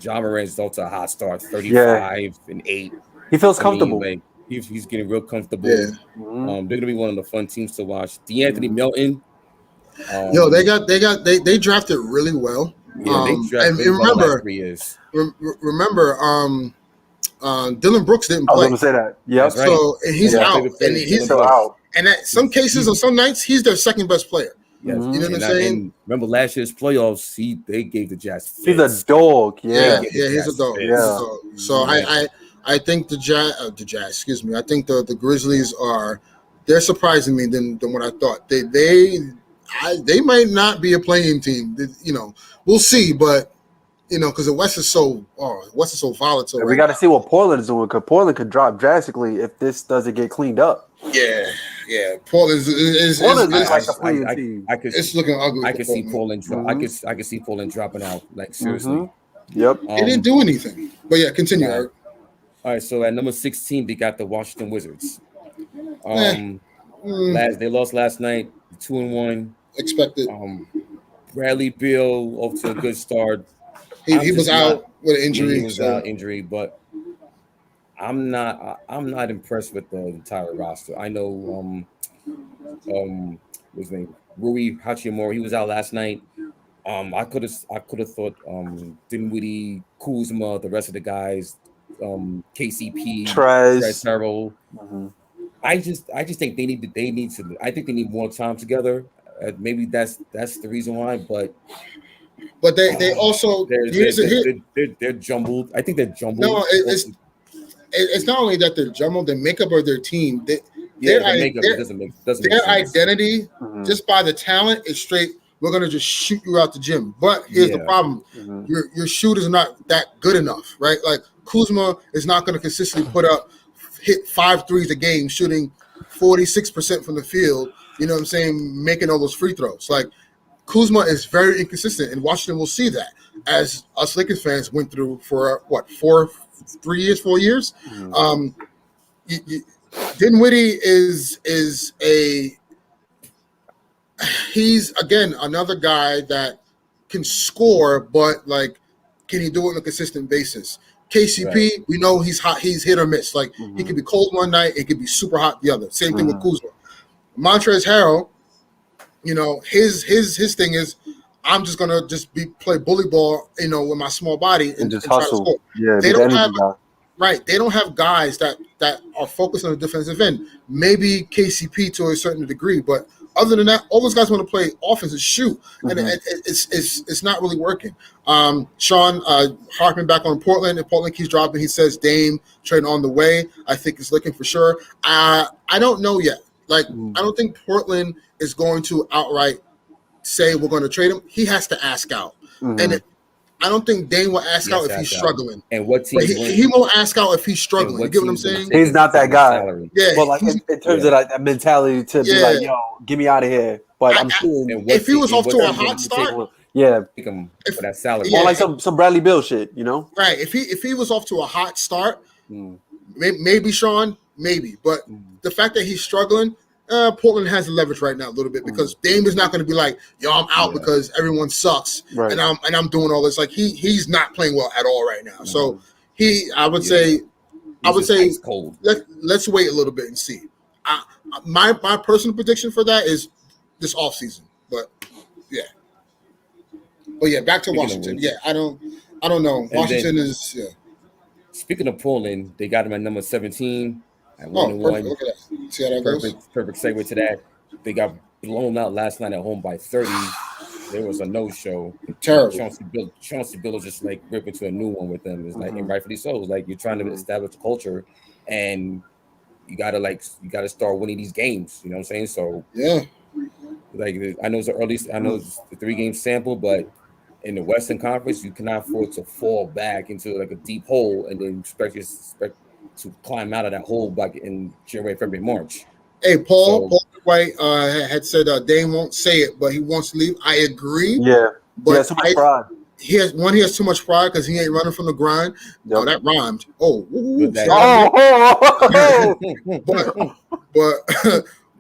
Ja Morant's off to a hot start, 35-8. He feels comfortable. He's getting real comfortable. Yeah. They're gonna be one of the fun teams to watch. DeAnthony Melton. They drafted really well. Yeah, they drafted and remember, 3 years. Remember, Dylan Brooks didn't play. I was going to say that. Yeah. So he's out, and he's still out. And at some cases on some nights, he's their second best player. Yes. You know what I'm saying? And remember last year's playoffs, they gave the Jazz fits. He's a dog. Yeah, he's a dog. Yeah. So I think the Jazz, excuse me. I think the Grizzlies they're surprising me than what I thought. They might not be a playing team. You know, we'll see, but you know, because the West is so volatile. And we got to see what Portland is doing, because Portland could drop drastically if this doesn't get cleaned up. Yeah. Portland is like a playing team. It's looking ugly. I could see Portland. I could see Portland dropping out. Like seriously. Yep. They didn't do anything. But yeah, continue. All right. So at number 16, they got the Washington Wizards. They lost last night, 2-1. Expected. Bradley Beal off to a good start. He was out with an injury. He was out injury, but I'm not impressed with the entire roster. I know what's his name? Rui Hachimura, he was out last night. I could have thought Dinwiddie, Kuzma, the rest of the guys, KCP, Trez Harrell. I just think they need to. I think they need more time together. Maybe that's the reason why, but they also they're jumbled. I think they're jumbled. No, it's not only that they're jumbled. The makeup of their team, their identity, just by the talent, is straight. We're gonna just shoot you out the gym. But here's the problem: your shooters are not that good enough, right? Like Kuzma is not gonna consistently hit 5 threes a game, shooting 46% from the field. You know what I'm saying? Making all those free throws. Like Kuzma is very inconsistent, and Washington will see that, as us Lakers fans went through for 4 years. Dinwiddie he's again another guy that can score, but like, can he do it on a consistent basis? KCP, we know he's hot. He's hit or miss. Like he could be cold one night, it could be super hot the other. Same thing with Kuzma. Montrezl Harrell, you know, his thing is, I'm just gonna play bully ball, you know, with my small body and just try to hustle. score. Yeah, they don't have They don't have guys that are focused on the defensive end. Maybe KCP to a certain degree, but other than that, all those guys want to play offense and shoot, and it's not really working. Sean, harping back on Portland, and Portland keeps dropping. He says Dame trade on the way. I think it's looking for sure. I don't know yet. Like, I don't think Portland is going to outright say we're going to trade him. He has to ask out, and I don't think Dame will ask out if he's struggling. And what team? He won't ask out if he's struggling. You get what I'm saying? He's not that guy. Yeah, but like in terms of that mentality to be like, yo, get me out of here. But I'm sure if he was off to a hot start, pick him for that salary. Or like some Bradley Beal shit, you know? Right. If he was off to a hot start, maybe Sean, maybe. But the fact that he's struggling, Portland has the leverage right now a little bit, because Dame is not going to be like, yo, I'm out because everyone sucks, and I'm doing all this. Like he's not playing well at all right now. So I would say cold. Let's wait a little bit and see. My personal prediction for that is this offseason. But back to Washington. Yeah, I don't know. Washington is Speaking of Portland, they got him at number 17. At 1-1. Look at that. See how that goes? Perfect segue to that. They got blown out last night at home by 30. There was a no-show. Terrible. Chauncey Billups just like rip into a new one with them. It's like, and rightfully so. It's like you're trying to establish a culture, and you gotta start winning these games. You know what I'm saying? So like I know it's the 3-game sample, but in the Western Conference, you cannot afford to fall back into like a deep hole and then expect to climb out of that hole back in January, February, March. Hey, Paul White had said Dame won't say it, but he wants to leave. I agree. Yeah, but he has too much pride. He has too much pride because he ain't running from the grind. Yep. Oh, that rhymed.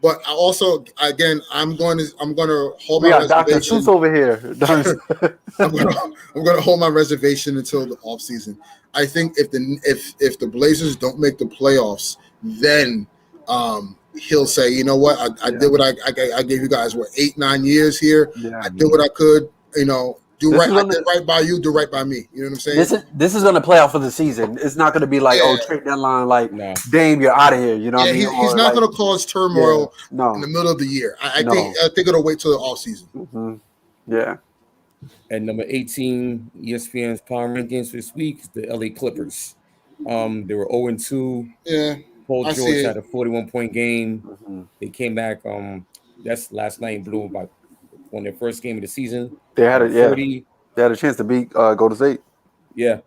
But I also, again, I'm going to hold my reservation. Dr. Seuss over here. I'm going to hold my reservation until the offseason. I think if the Blazers don't make the playoffs, then he'll say, you know what, I did what I gave you guys 8-9 years here. I did what I could, I did right by you, do right by me. You know what I'm saying? This is going to play out for the season. It's not going to be like, trade deadline, like, Dame, you're out of here. You know what I mean? He's not going to cause turmoil in the middle of the year. I think it'll wait till the offseason. Mm-hmm. Yeah. At number 18, ESPN's power rankings this week is the LA Clippers. They were 0-2. Yeah. Paul George had a 41-point game. Mm-hmm. They came back. That's last night and blew by won their first game of the season. They had 40. They had a chance to beat Golden State. Yeah.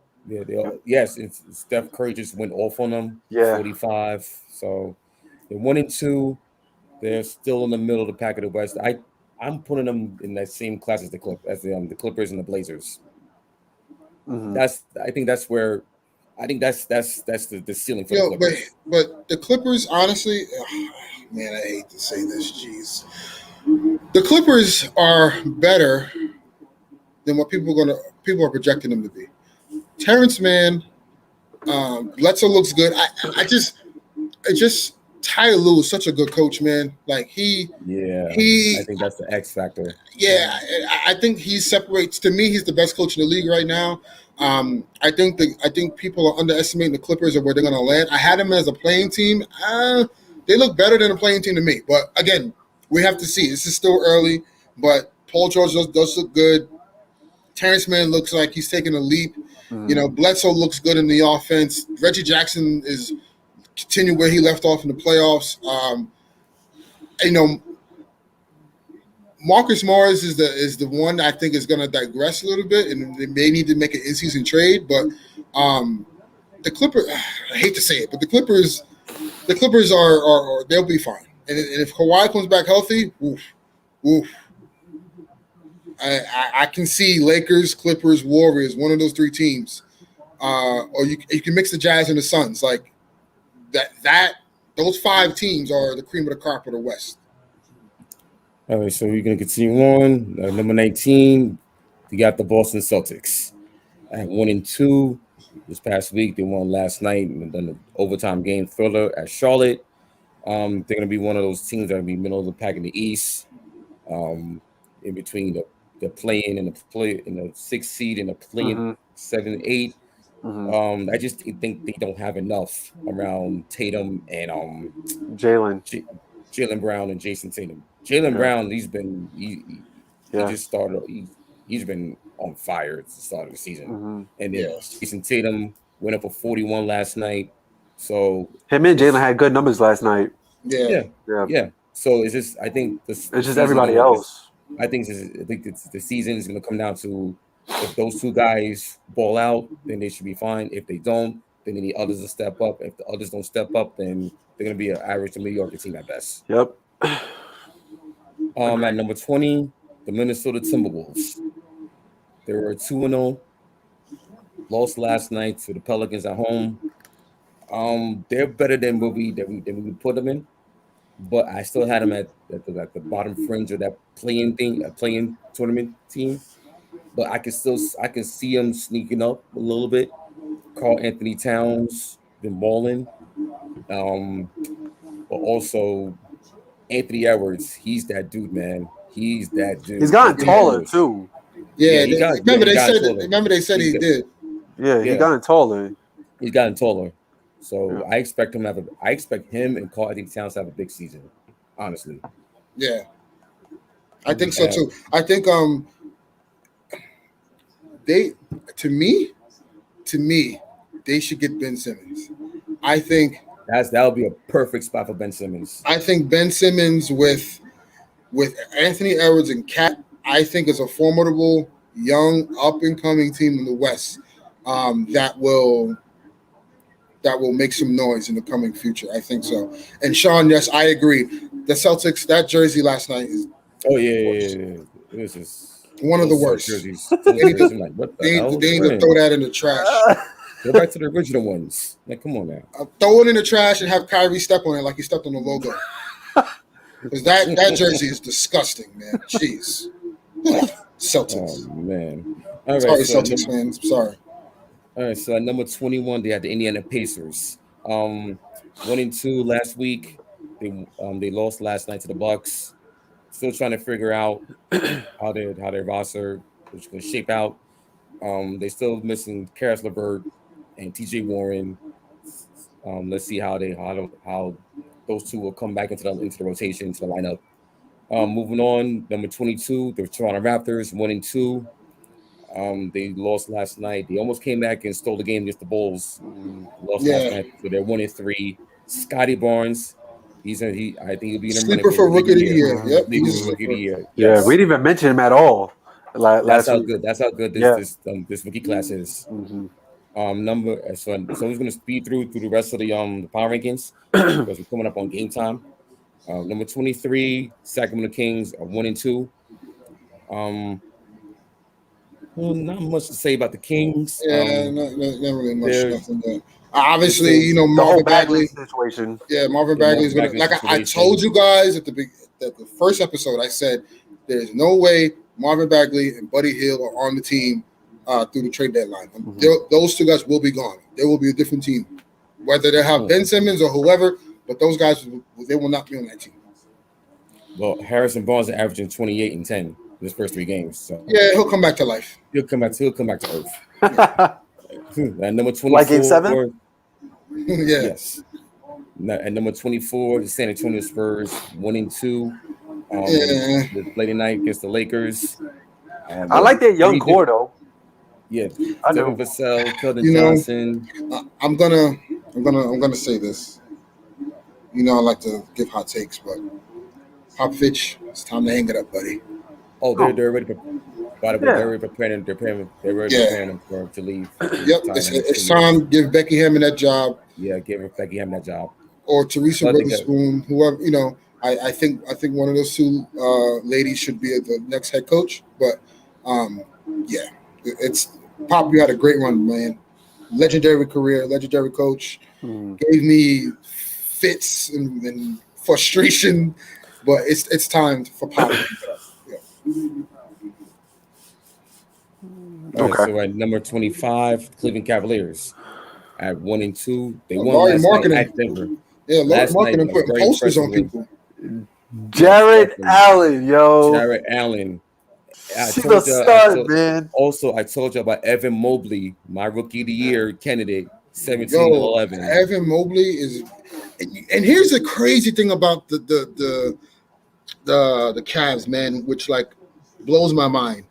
Yes. Steph Curry just went off on them. Yeah. 45. So they're 1-2. They're still in the middle of the pack of the West. I'm putting them in that same class as the Clippers and the Blazers. Mm-hmm. I think that's the ceiling for the Clippers. But the Clippers, honestly, man, I hate to say this, jeez. The Clippers are better than what people are projecting them to be. Terrence Mann, Bledsoe looks good. I just Ty Lue is such a good coach, man. Like I think that's the X factor. Yeah, I think he separates. To me, he's the best coach in the league right now. I think people are underestimating the Clippers and where they're going to land. I had them as a playing team. They look better than a playing team to me. But again, we have to see. This is still early. But Paul George does look good. Terrence Mann looks like he's taking a leap. Mm-hmm. Bledsoe looks good in the offense. Reggie Jackson is continue where he left off in the playoffs. Marcus Morris is the one I think is going to digress a little bit, and they may need to make an in-season trade. But the Clippers, I hate to say it, but the Clippers are they'll be fine. And if Kawhi comes back healthy, oof. I can see Lakers, Clippers, Warriors, one of those three teams, or you can mix the Jazz and the Suns. Like that those five teams are the cream of the crop of the West. All right, so we're going to continue on. Number 19, you got the Boston Celtics. At 1-2 this past week. They won last night and done the overtime game thriller at Charlotte. They're going to be one of those teams that are going to be middle of the pack in the East, in between the play-in and the 6th seed and the play-in 7 8. Mm-hmm. I just think they don't have enough around Tatum and Jaylen Brown and Jason Tatum. Jaylen Brown, he just started. He's been on fire at the start of the season, and then Jason Tatum went up for 41 last night. So him and Jaylen had good numbers last night. Yeah. So it's just I think it's just everybody else. I think the season is going to come down to if those two guys ball out, then they should be fine. If they don't, then they need others to step up. If the others don't step up, then they're going to be an average to mediocre team at best. Yep. At number 20, the Minnesota Timberwolves. They were 2-0. Lost last night to the Pelicans at home. They're better than we put them in, but I still had them at the bottom fringe of that playing tournament team. But I can see them sneaking up a little bit. Karl Anthony Towns been balling, but also Anthony Edwards. He's that dude, man. He's that dude. He's gotten taller too. Yeah, remember they said he did. Yeah, he gotten taller. He's gotten taller. So I expect him and Karl Anthony Towns to have a big season. Honestly. Yeah. I think so too. I think to me, they should get Ben Simmons. I think that'll be a perfect spot for Ben Simmons. I think Ben Simmons with Anthony Edwards and Cat, I think is a formidable young up and coming team in the West that will make some noise in the coming future. I think so. And Sean, yes, I agree. The Celtics, that jersey last night is it was just one of the worst. Jerseys. They need to throw that in the trash. Go back to the original ones. Like, come on now. Throw it in the trash and have Kyrie step on it like he stepped on the logo. Because that jersey is disgusting, man. Jeez. Celtics. Oh, man. All right, sorry, Celtics fans. Sorry. All right, so at number 21, they had the Indiana Pacers. 1-2 last week. They lost last night to the Bucks. Still trying to figure out how their roster which could shape out. They still missing Karis LeVert and T.J. Warren. Let's see how those two will come back into the rotation, into the lineup. Moving on, number 22, the Toronto Raptors, 1-2. They lost last night. They almost came back and stole the game against the Bulls. Lost last night, so they're 1-3. Scotty Barnes, I think he'll be in the sleeper for rookie of the year. Yep, he's rookie of the year. Yeah, Yes. we didn't even mention him at all. That's how good this rookie class is. Mm-hmm. So I'm just gonna speed through the rest of the power rankings because we're coming up on game time. Number 23, Sacramento Kings are 1-2. Well, not much to say about the Kings. Yeah, not really much. Nothing there. Obviously, Marvin Bagley situation. Yeah, Marvin Bagley is going to. Like I told you guys at the first episode, I said there's no way Marvin Bagley and Buddy Hield are on the team through the trade deadline. Mm-hmm. Those two guys will be gone. There will be a different team, whether they have Ben Simmons or whoever. But those guys, they will not be on that team. Well, Harrison Barnes is averaging 28 and 10 in his first 3 games. So yeah, he'll come back to life. He'll come back to earth. Yeah. And number 24. Like game 7? Yeah. Yes. And number 24, the San Antonio Spurs, 1-2. The late night against the Lakers. I like that young core though. Yeah, I know. Devin Vassell, Keldon Johnson. I'm gonna say this. I like to give hot takes, but Popovich, it's time to hang it up, buddy. Oh, they're ready. By the way, they're already preparing them to leave. Yep, it's time to give Becky Hammond that job. Yeah, give Becky Hammond that job. Or Teresa Witherspoon, whoever. I think one of those two ladies should be the next head coach. But yeah, it's Pop. You had a great run, man. Legendary career, legendary coach. Gave me fits and frustration, but it's time for Pop. Okay. So at number 25, Cleveland Cavaliers at 1-2. They won Laurie last Marketing. night at Denver. Yeah, Laurie Marketing putting posters on people. Jared Allen, yo. Jared Allen. She's a stud, man. Also, I told you about Evan Mobley, my rookie of the year candidate, 17-11. Evan Mobley is, and here's the crazy thing about the Cavs, man, which like blows my mind.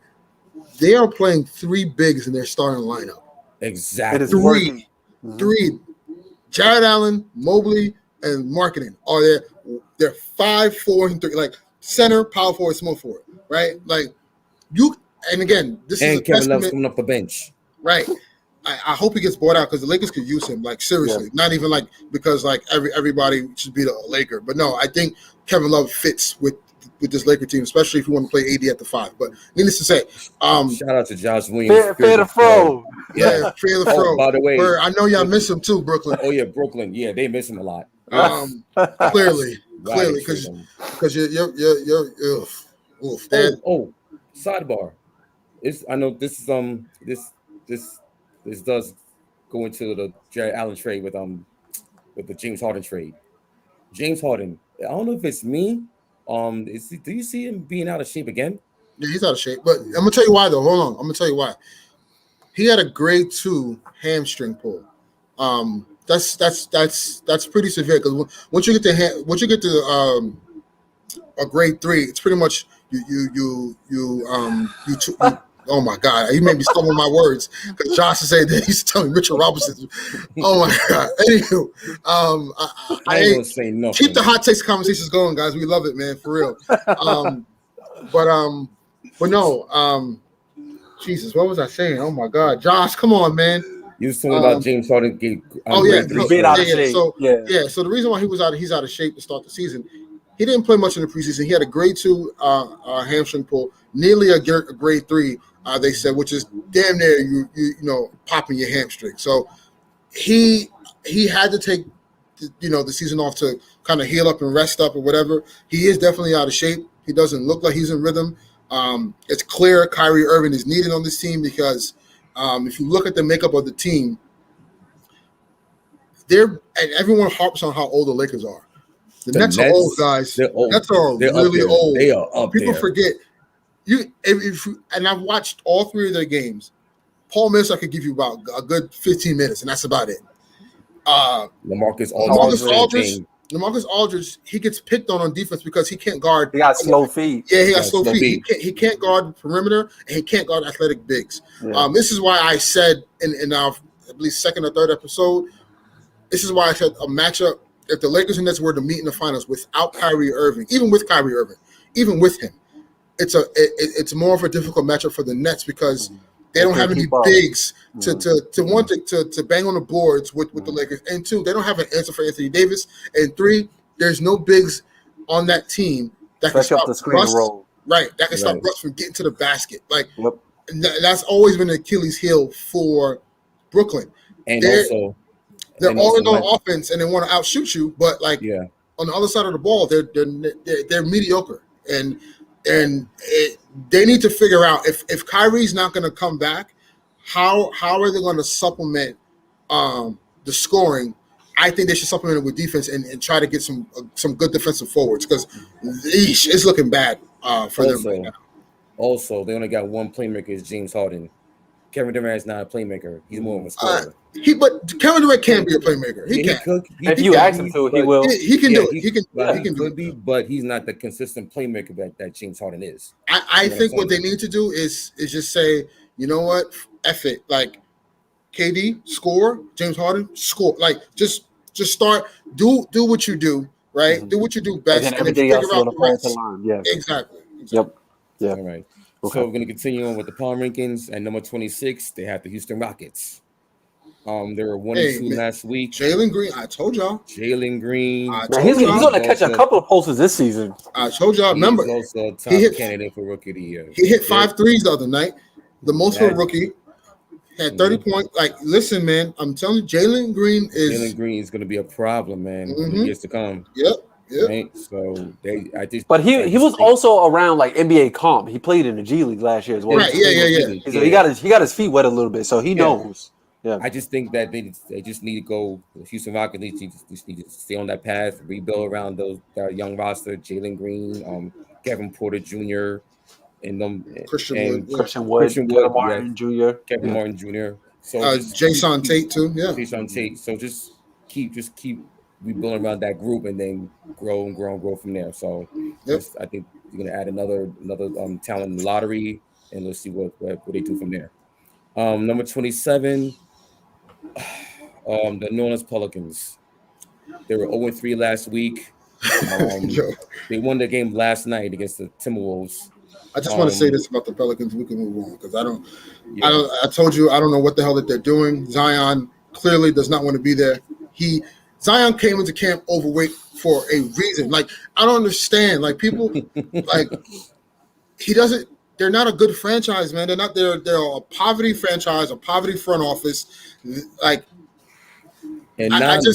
They are playing 3 bigs in their starting lineup. Exactly. Three. Jared Allen, Mobley, and Marketing are there. They're 5, 4, and 3. Like center, power forward, small forward, right? Like you. And again, this is Kevin Love's coming off the bench, right? I hope he gets bought out because the Lakers could use him. Like seriously, not even like because like everybody should be a Laker, but no, I think Kevin Love fits with this Laker team, especially if you want to play AD at the 5. But needless to say, shout out to Josh Williams. Fair to Fro. Yeah, Fair to Fro. By the way, I know y'all miss him too, Brooklyn. Oh yeah, Brooklyn. Yeah, they miss him a lot. Clearly, because you're oof. Sidebar. I know this is this does go into the Jared Allen trade with the James Harden trade. James Harden. I don't know if it's me. Do you see him being out of shape again? Yeah, he's out of shape. But I'm gonna tell you why though. Hold on. I'm gonna tell you why. He had a grade 2 hamstring pull. That's pretty severe because once you get to a grade 3, it's pretty much you oh my God, he made me stumble my words because Josh is saying that he's telling Richard Robinson. Oh my God. Anywho, I ain't gonna say nothing. Keep the hot takes conversations going, guys. We love it, man, for real. But no, Jesus, what was I saying? Oh my God, Josh, come on, man. You was talking about James Harden. So the reason why he's out of shape to start the season. He didn't play much in the preseason. He had a grade 2 hamstring pull, nearly a grade 3. They said, which is damn near you popping your hamstring. So he had to take the season off to kind of heal up and rest up or whatever. He is definitely out of shape. He doesn't look like he's in rhythm. It's clear Kyrie Irving is needed on this team because if you look at the makeup of the team, and everyone harps on how old the Lakers are. The Nets are old, guys. They're old. Nets are They're really old. They are up People there. forget and I've watched all 3 of their games. Paul Millsap could give you about a good 15 minutes, and that's about it. LaMarcus Aldridge, he gets picked on defense because he can't guard. He got slow feet. Yeah, he got slow feet. He can't guard the perimeter, and he can't guard athletic bigs. Yeah. This is why I said in our, I believe, 2nd or 3rd episode, this is why I said a matchup, if the Lakers and Nets were to meet in the finals without Kyrie Irving, even with Kyrie Irving, even with him, it's more of a difficult matchup for the Nets because they don't have any bigs to bang on the boards with the Lakers. And 2, they don't have an answer for Anthony Davis. And 3, there's no bigs on that team that can stop the screen Russ, roll. Right, that can stop Russ from getting to the basket. Like that's always been the Achilles heel for Brooklyn. And they're all in on offense and they want to outshoot you, but on the other side of the ball, they're mediocre. And they need to figure out if Kyrie's not going to come back, how are they going to supplement the scoring? I think they should supplement it with defense and try to get some good defensive forwards because it's looking bad for them right now. Also, they only got one playmaker, is James Harden. Kevin Durant is not a playmaker; he's more of a scorer. But Kevin Durant can be a playmaker. He can. If you ask him to, he will. He can do it. He can do it. But he's not the consistent playmaker that James Harden is. I think what they need to do is just say, you know what, F it. Like KD, score. James Harden, score. Like just start. Do what you do, right? Mm-hmm. Do what you do best, and then figure out the rest. Yeah. Exactly. Yep. Yeah. All right. Okay. So we're going to continue on with the power rankings. At number 26, they have the Houston Rockets. They were 1-2 last week. Jalen Green, I told y'all. Jalen Green. He's going to catch a couple of posters this season. I told y'all. Remember, he's also a top candidate for Rookie of the Year. He hit 5 threes the other night. The most for a rookie. Had 30 points. Like, listen, man, I'm telling you, Jalen Green is going to be a problem, man, in the years to come. Yep. Right? So but he was also around like NBA comp. He played in the G League last year as well. Right, yeah. So he got his feet wet a little bit, so he knows. Yeah. I just think that they just need to go. The Houston Rockets just need to stay on that path, rebuild around their young roster. Jalen Green, Kevin Porter Jr. and Christian Wood, Kevin Martin Jr. Martin Jr. So Jason Tate too. Yeah, Jason Tate. So just keep rebuilding around that group and then grow from there. So I think you're gonna add another talent in the lottery, and let's see what they do from there. Number 27, the New Orleans Pelicans. They were 0-3 last week. They won the game last night against the Timberwolves. I just want to say this about the Pelicans. We can move on because I told you I don't know what the hell that they're doing. Zion clearly does not want to be there. Zion came into camp overweight for a reason. Like, I don't understand. Like, people, like, he doesn't. They're not a good franchise, man. They're not. They're a poverty franchise, a poverty front office. Like, and by the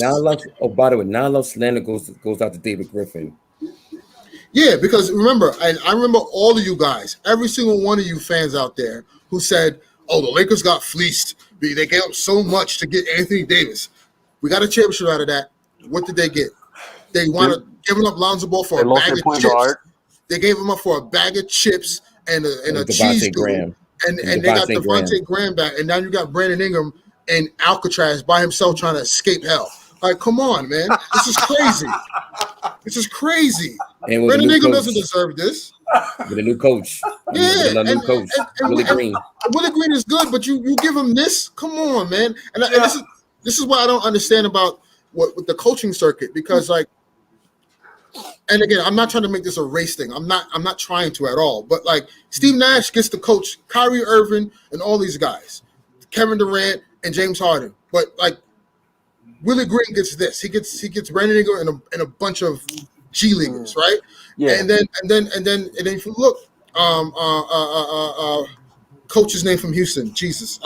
way, not a lot of slander goes out to David Griffin. Yeah, because remember, and I remember all of you guys, every single one of you fans out there who said, "Oh, the Lakers got fleeced. They gave up so much to get Anthony Davis. We got a championship out of that. What did they get? They wound up giving up Lonzo Ball for a bag of chips. They gave him up for a bag of chips and a cheese doodle. And they got Devontae Graham back. And now you got Brandon Ingram and Alcatraz by himself trying to escape hell. Like, come on, man. This is crazy. This is crazy. And Brandon Ingram doesn't deserve this. With a new coach. Yeah. New coach. Willie Green. Willie Green is good, but you give him this? Come on, man. And this is what I don't understand about with the coaching circuit, because, like, and again, I'm not trying to make this a race thing. I'm not trying to at all. But, like, Steve Nash gets to coach Kyrie Irving and all these guys, Kevin Durant and James Harden. But, like, Willie Green gets this. He gets Brandon Ingram and a bunch of G Leaguers, right? Yeah. And then if you look, coach's name from Houston, Jesus.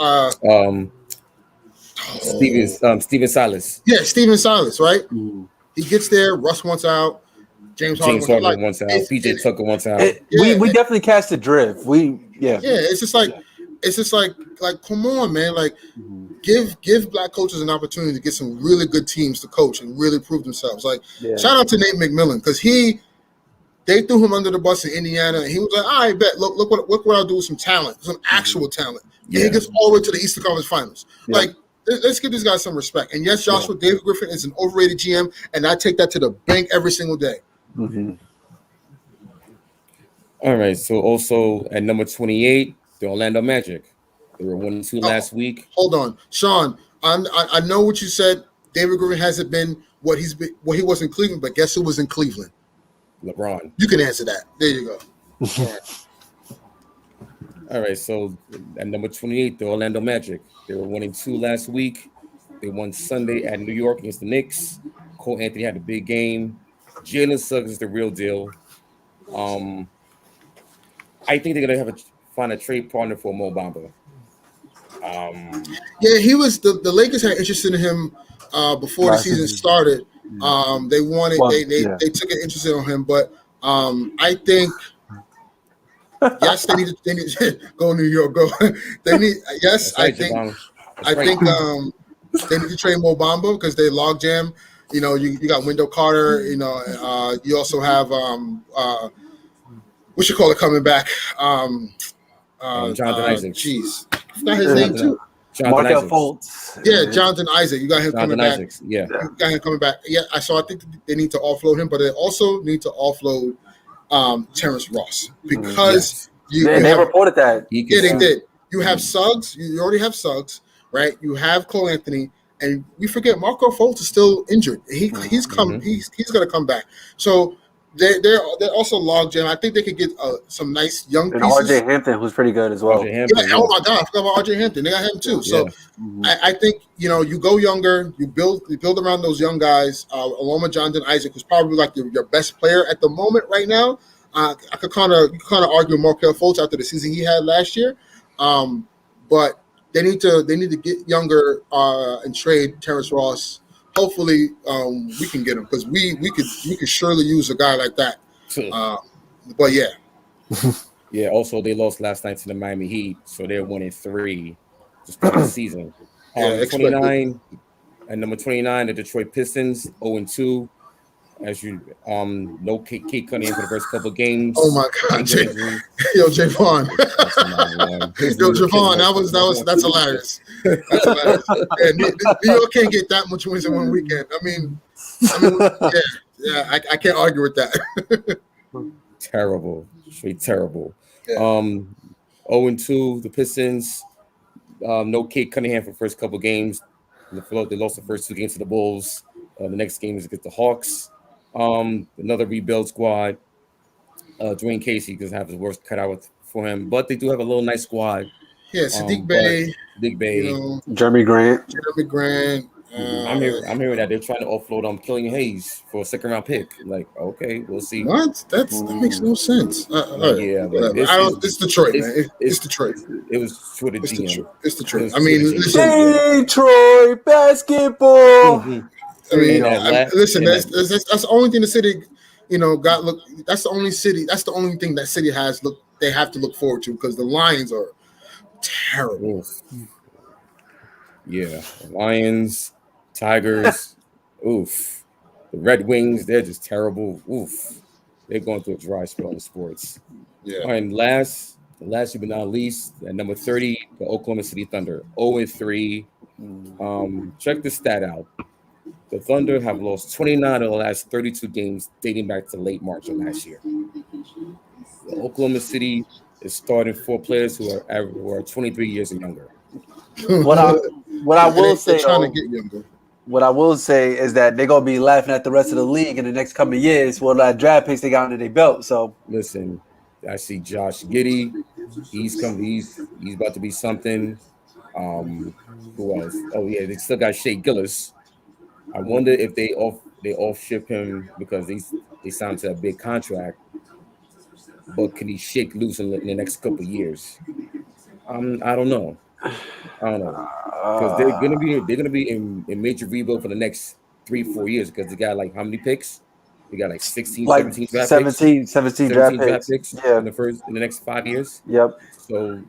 Steven Silas. Yeah, Steven Silas, right? He gets there. Russ wants out. James Harden wants out. PJ Tucker wants out. We definitely cast a drift. It's just like come on, man. Like, give black coaches an opportunity to get some really good teams to coach and really prove themselves. Like, shout out to Nate McMillan, because he they threw him under the bus in Indiana, and he was like, "I bet. Look what I'll do with some talent, some actual talent." Yeah. And he gets all the way to the Eastern Conference Finals. Yeah. Like, let's give these guys some respect. And yes, Joshua David Griffin is an overrated GM, and I take that to the bank every single day. Mm-hmm. All right. So also at number 28, the Orlando Magic. They were 1-2 last week. Hold on, Sean. I know what you said. David Griffin hasn't been what he was in Cleveland, but guess who was in Cleveland? LeBron. You can answer that. There you go. All right. So at number 28, the Orlando Magic. They were 1-2 last week. They won Sunday at New York against the Knicks. Cole Anthony had a big game. Jalen Suggs is the real deal. I think they're gonna find a trade partner for Mo Bamba. Yeah, he was the Lakers had interest in him before the season started. They wanted they took an interest in him, but I think yes, they need to go New York. Go. They need yes, I think they need to trade Mo Bamba because they log jam. You know, you got Wendell Carter. You know, you also have what you call it coming back. Jonathan Isaac. Jeez, I forgot his name too. Markel Fultz. Yeah, Jonathan Isaac. You got him coming back. Yeah, you got him coming back. Yeah, so I think they need to offload him, but they also need to offload Terrence Ross because they reported that. Yeah, they did. You have Suggs. You already have Suggs, right? You have Cole Anthony, and we forget Markel Fultz is still injured. He's coming. He's going to come back. So. They're also log jam. I think they could get some nice young pieces. And RJ Hampton, who's pretty good as well. Oh my God, I forgot about RJ Hampton. They got him too. So I think you go younger, you build around those young guys. Along with Jonathan Isaac, who's probably like your best player at the moment right now. I could kind of argue Markel Fultz after the season he had last year, but they need to get younger and trade Terrence Ross. Hopefully, we can get him because we could surely use a guy like that. But yeah, yeah. Also, they lost last night to the Miami Heat, so they're 1-3 to start the season. 29 and number 29, the Detroit Pistons 0-2. As you no Kate Cunningham for the first couple of games. Oh my God, Javon. Yo, Javon, that's hilarious. That's hilarious. Yeah, New York can't get that much wins in one weekend. I mean, I can't argue with that. Terrible, straight terrible. Yeah. 0-2, the Pistons. No Kate Cunningham for the first couple of games. They lost the first 2 games to the Bulls. The next game is against the Hawks. Another rebuild squad. Dwayne Casey doesn't have his worst cut out for him, but they do have a little nice squad. Yeah, Sadiq Bey, Jeremy Grant. I'm hearing that they're trying to offload Killian Hayes for a 2nd-round pick. Like, okay, we'll see. What? That makes no sense. Yeah, it's Detroit, man. It's Detroit. It was for the GM. It's Detroit. I mean, Detroit basketball. Mm-hmm. I mean, listen. That's the only thing the city, got look. That's the only city. That's the only thing that city has look. They have to look forward to because the Lions are terrible. Yeah, Lions, Tigers, oof. The Red Wings, they're just terrible. Oof, they're going through a dry spell in sports. Yeah. All right, and last but not least, at number 30, the Oklahoma City Thunder, 0-3. Check this stat out. The Thunder have lost 29 of the last 32 games dating back to late March of last year. The Oklahoma City is starting 4 players who are 23 years and younger. What I will say, trying to get younger. What I will say is that they're gonna be laughing at the rest of the league in the next coming years for that draft picks they got under their belt. So listen, I see Josh Giddey. He's about to be something. Who else? Oh yeah, they still got Shea Gillis. I wonder if they off ship him because they signed to a big contract. But can he shake loose in the next couple of years? I don't know. Because they're gonna be in major rebuild for the next 3-4 years because they got like how many picks? They got like 16, 17 draft picks. 17 draft picks. Yeah. In the next 5 years. Yep. So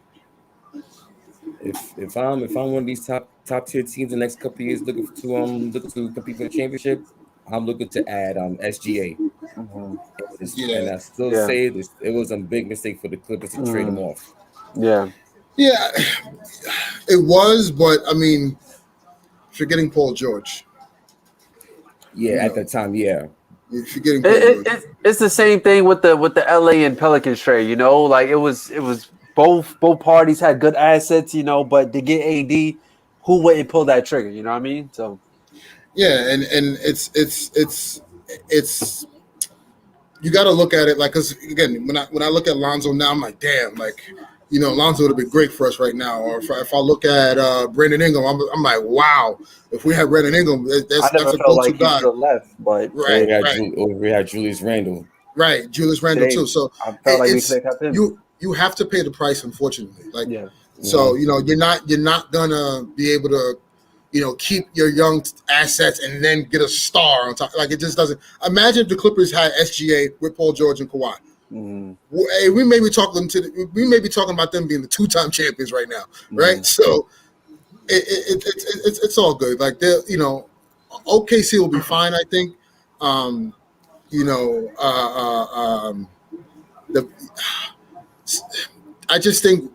if I'm one of these top tier teams in the next couple of years looking to compete for the championship, I'm looking to add SGA. Mhm. And I still Yeah. say this, it was a big mistake for the Clippers to trade him off. Yeah. Yeah, it was, but I mean, forgetting Paul George. Yeah, at that time, yeah. You're forgetting Paul George. It's the same thing with the LA and Pelicans trade. Like it was both parties had good assets. But to get AD, who wouldn't pull that trigger? You know what I mean? So Yeah, and it's you got to look at it like, because again, when I look at Lonzo now, I'm like, damn, like, Lonzo would have been great for us right now. Or if I look at Brandon Ingram, I'm like, wow, if we had Brandon Ingram, I never that's a felt go-to like he guy. should have left, but Right, we had Julius Randle. right, Julius Randle too. So I felt like we could have kept him. You have to pay the price, unfortunately. Like, Yeah. so you're not gonna be able to keep your young assets and then get a star on top. Like, it just doesn't. Imagine if the Clippers had SGA with Paul George and Kawhi. Hey, we may be talking about them being the 2-time champions right now, right? So it's all good. Like, OKC will be fine, I think. I just think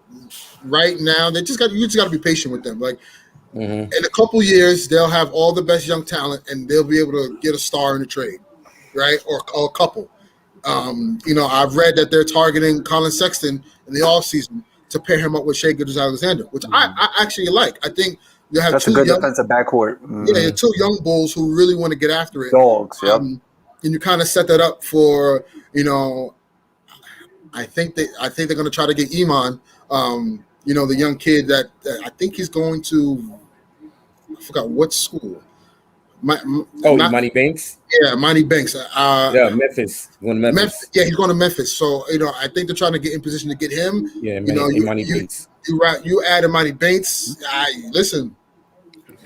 right now you just got to be patient with them. Like, in a couple years, they'll have all the best young talent, and they'll be able to get a star in the trade, right? Or a couple. I've read that they're targeting Colin Sexton in the offseason to pair him up with Shai Gilgeous-Alexander, which I actually like. I think you have That's two a good young defensive backcourt. Yeah, two young bulls who really want to get after it. Dogs, yep. And you kind of set that up for I think they're going to try to get Iman, the young kid that I think he's going to. I forgot what school. Money Banks? Yeah, Money Banks. Memphis. Going to Memphis. Yeah, he's going to Memphis. So, I think they're trying to get in position to get him. Yeah, Money Banks. You add Money Banks. Listen,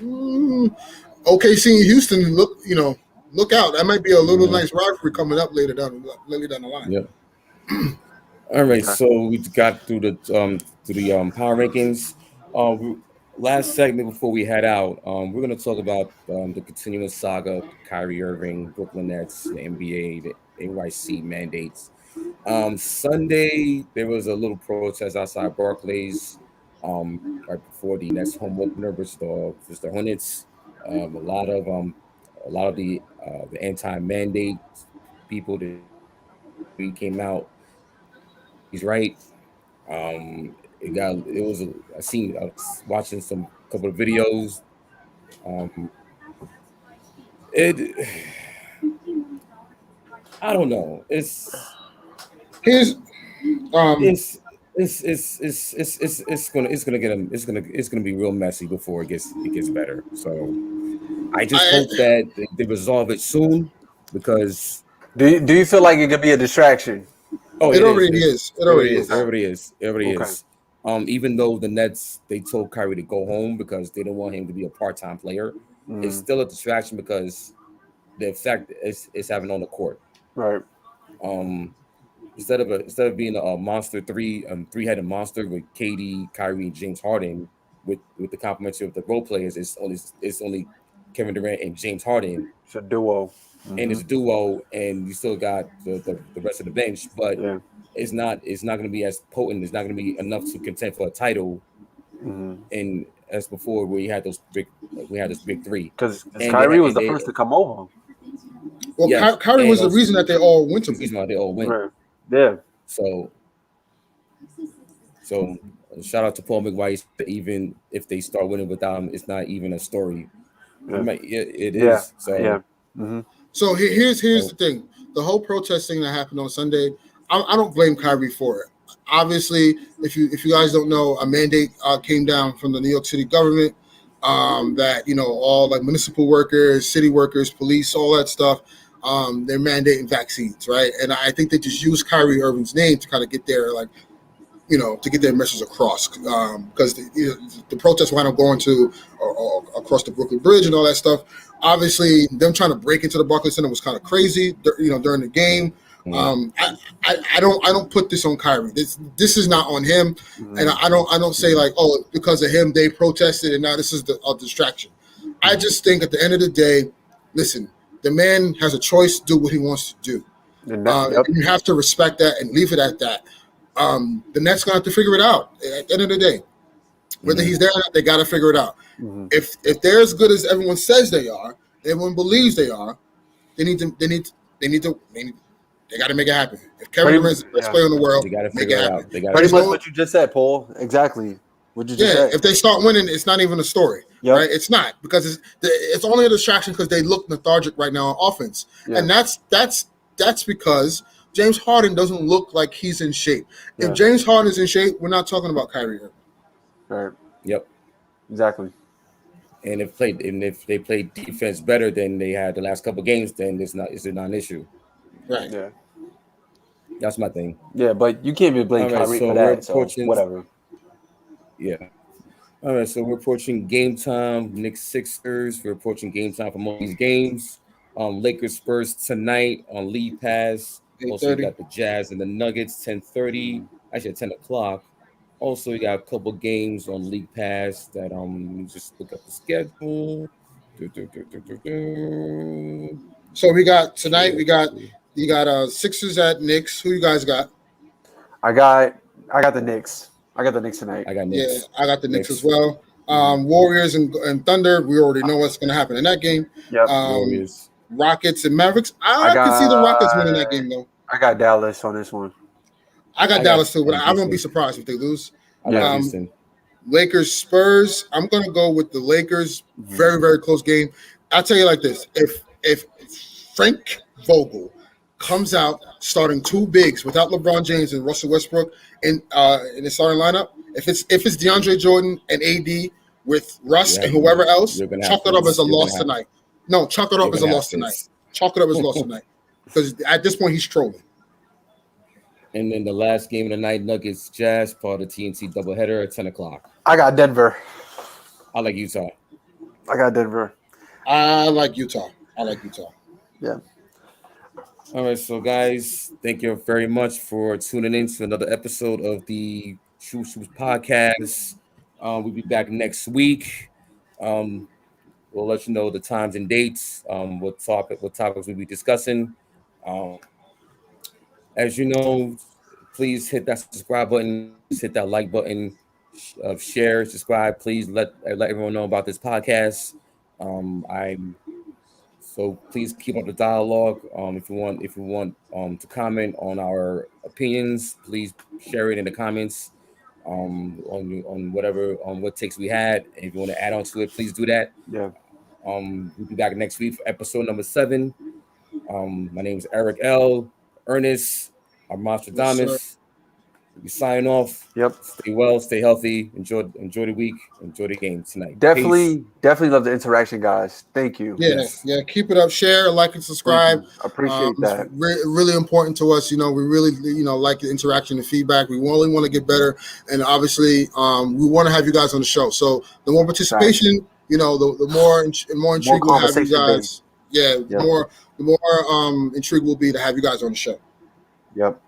OKC and Houston, look out. That might be a little nice rivalry coming up later down the line. Yeah. All right, so we got through the power rankings. Last segment before we head out, we're going to talk about the continuing saga: Kyrie Irving, Brooklyn Nets, the NBA, the NYC mandates. Sunday there was a little protest outside Barclays, right before the Nets home opener versus the Hornets. A lot of the anti-mandate people that we came out. He's right. I was watching some couple of videos. I don't know. It's gonna be real messy before it gets better. So I just hope that they resolve it soon, because do you feel like it could be a distraction? Oh, it already is. It already is. Even though the Nets, they told Kyrie to go home because they don't want him to be a part-time player, it's still a distraction because the effect is having on the court. Right. Instead of being a monster three-headed monster with KD, Kyrie, and James Harden, with the complementary of the role players, it's only Kevin Durant and James Harden. It's a duo. And it's a duo, and you still got the rest of the bench, but it's not going to be as potent. It's not going to be enough to contend for a title. And as before, where we had this big three. Because Kyrie was the first to come over. Well, Kyrie was the reason that they all went to. The reason why they all went. Right. Yeah. So shout out to Paul McWhite. Even if they start winning without him, it's not even a story. Yeah. It is. So yeah. Mm-hmm. So here's the thing: the whole protest thing that happened on Sunday, I don't blame Kyrie for it. Obviously, if you guys don't know, a mandate came down from the New York City government that all like municipal workers, city workers, police, all that stuff, they're mandating vaccines, right? And I think they just used Kyrie Irving's name to kind of get their to get their message across, because the protests wound up going to across the Brooklyn Bridge and all that stuff. Obviously, them trying to break into the Barclays Center was kind of crazy, during the game. I don't put this on Kyrie. This is not on him, and I don't say like, oh, because of him they protested and now this is a distraction. I just think at the end of the day, listen, The man has a choice to do what he wants to do. And that, You have to respect that and leave it at that. The Nets gonna have to figure it out at the end of the day. Whether he's there or not, they got to figure it out. If they're as good as everyone says they are, everyone believes they are, they got to make it happen. If Kevin Durant is the best player in the world, they got to make figure it it happen. out. They got pretty much what you just said, Paul. Exactly what you just said. If they start winning, it's not even a story, right? It's not, because it's only a distraction because they look lethargic right now on offense, and that's because James Harden doesn't look like he's in shape. If James Harden is in shape, we're not talking about Kyrie Irving. Right. Yep. Exactly. And if they played defense better than they had the last couple of games, then it's not an issue. Right. Yeah. That's my thing. Yeah, but you can't be blaming Kyrie for that. So whatever. Yeah. All right, so we're approaching game time. Knicks Sixers. We're approaching game time for most of these games. Lakers Spurs tonight on League Pass. Also, you got the Jazz and the Nuggets 10:30. Actually, at 10 o'clock. Also, we got a couple games on League Pass that let me just look up the schedule. So we got tonight. You got Sixers at Knicks. Who you guys got? I got the Knicks. I got the Knicks tonight. I got Knicks. Yeah, I got the Knicks as well. Warriors and Thunder. We already know what's going to happen in that game. Yep. Warriors. Rockets and Mavericks. I can see the Rockets winning that game though. I got Dallas on this one. I got Dallas too, but I won't be surprised if they lose. Houston. Lakers Spurs. I'm gonna go with the Lakers. Very, very close game. I'll tell you like this: if Frank Vogel comes out starting two bigs without LeBron James and Russell Westbrook in the starting lineup, if it's DeAndre Jordan and AD with Russ and whoever else, chalk it up as a loss tonight. No, chalk it up as a loss tonight. Chalk it up as a loss tonight, because at this point he's trolling. And then the last game of the night, Nuggets Jazz, part of the TNT doubleheader at 10 o'clock. I got Denver. I like Utah. I got Denver. I like Utah. Yeah. All right, so guys, thank you very much for tuning in to another episode of the Shoot Shoots podcast. We'll be back next week. We'll let you know the times and dates, what topics we'll be discussing. As you know, please hit that subscribe button, hit that like button, share, subscribe. Please let everyone know about this podcast. So please keep up the dialogue. If you want to comment on our opinions, please share it in the comments. On what takes we had. And if you want to add on to it, please do that. Yeah. We'll be back next week for episode number 7. My name is EricL. Ernest Armastradamus. Yes, we sign off. Yep. Stay well, stay healthy. Enjoy the week. Enjoy the game tonight. Definitely love the interaction, guys. Thank you. Yeah. Keep it up. Share, like, and subscribe. Appreciate that. It's really important to us. We really, like the interaction and feedback. We only want to get better, and obviously, we want to have you guys on the show. So the more participation, the more intrigue we'll have you guys. The more intrigue will be to have you guys on the show. Yep.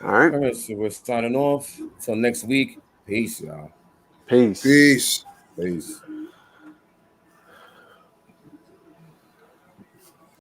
All right. So we're signing off. Until next week. Peace, y'all. Peace. Peace. Peace.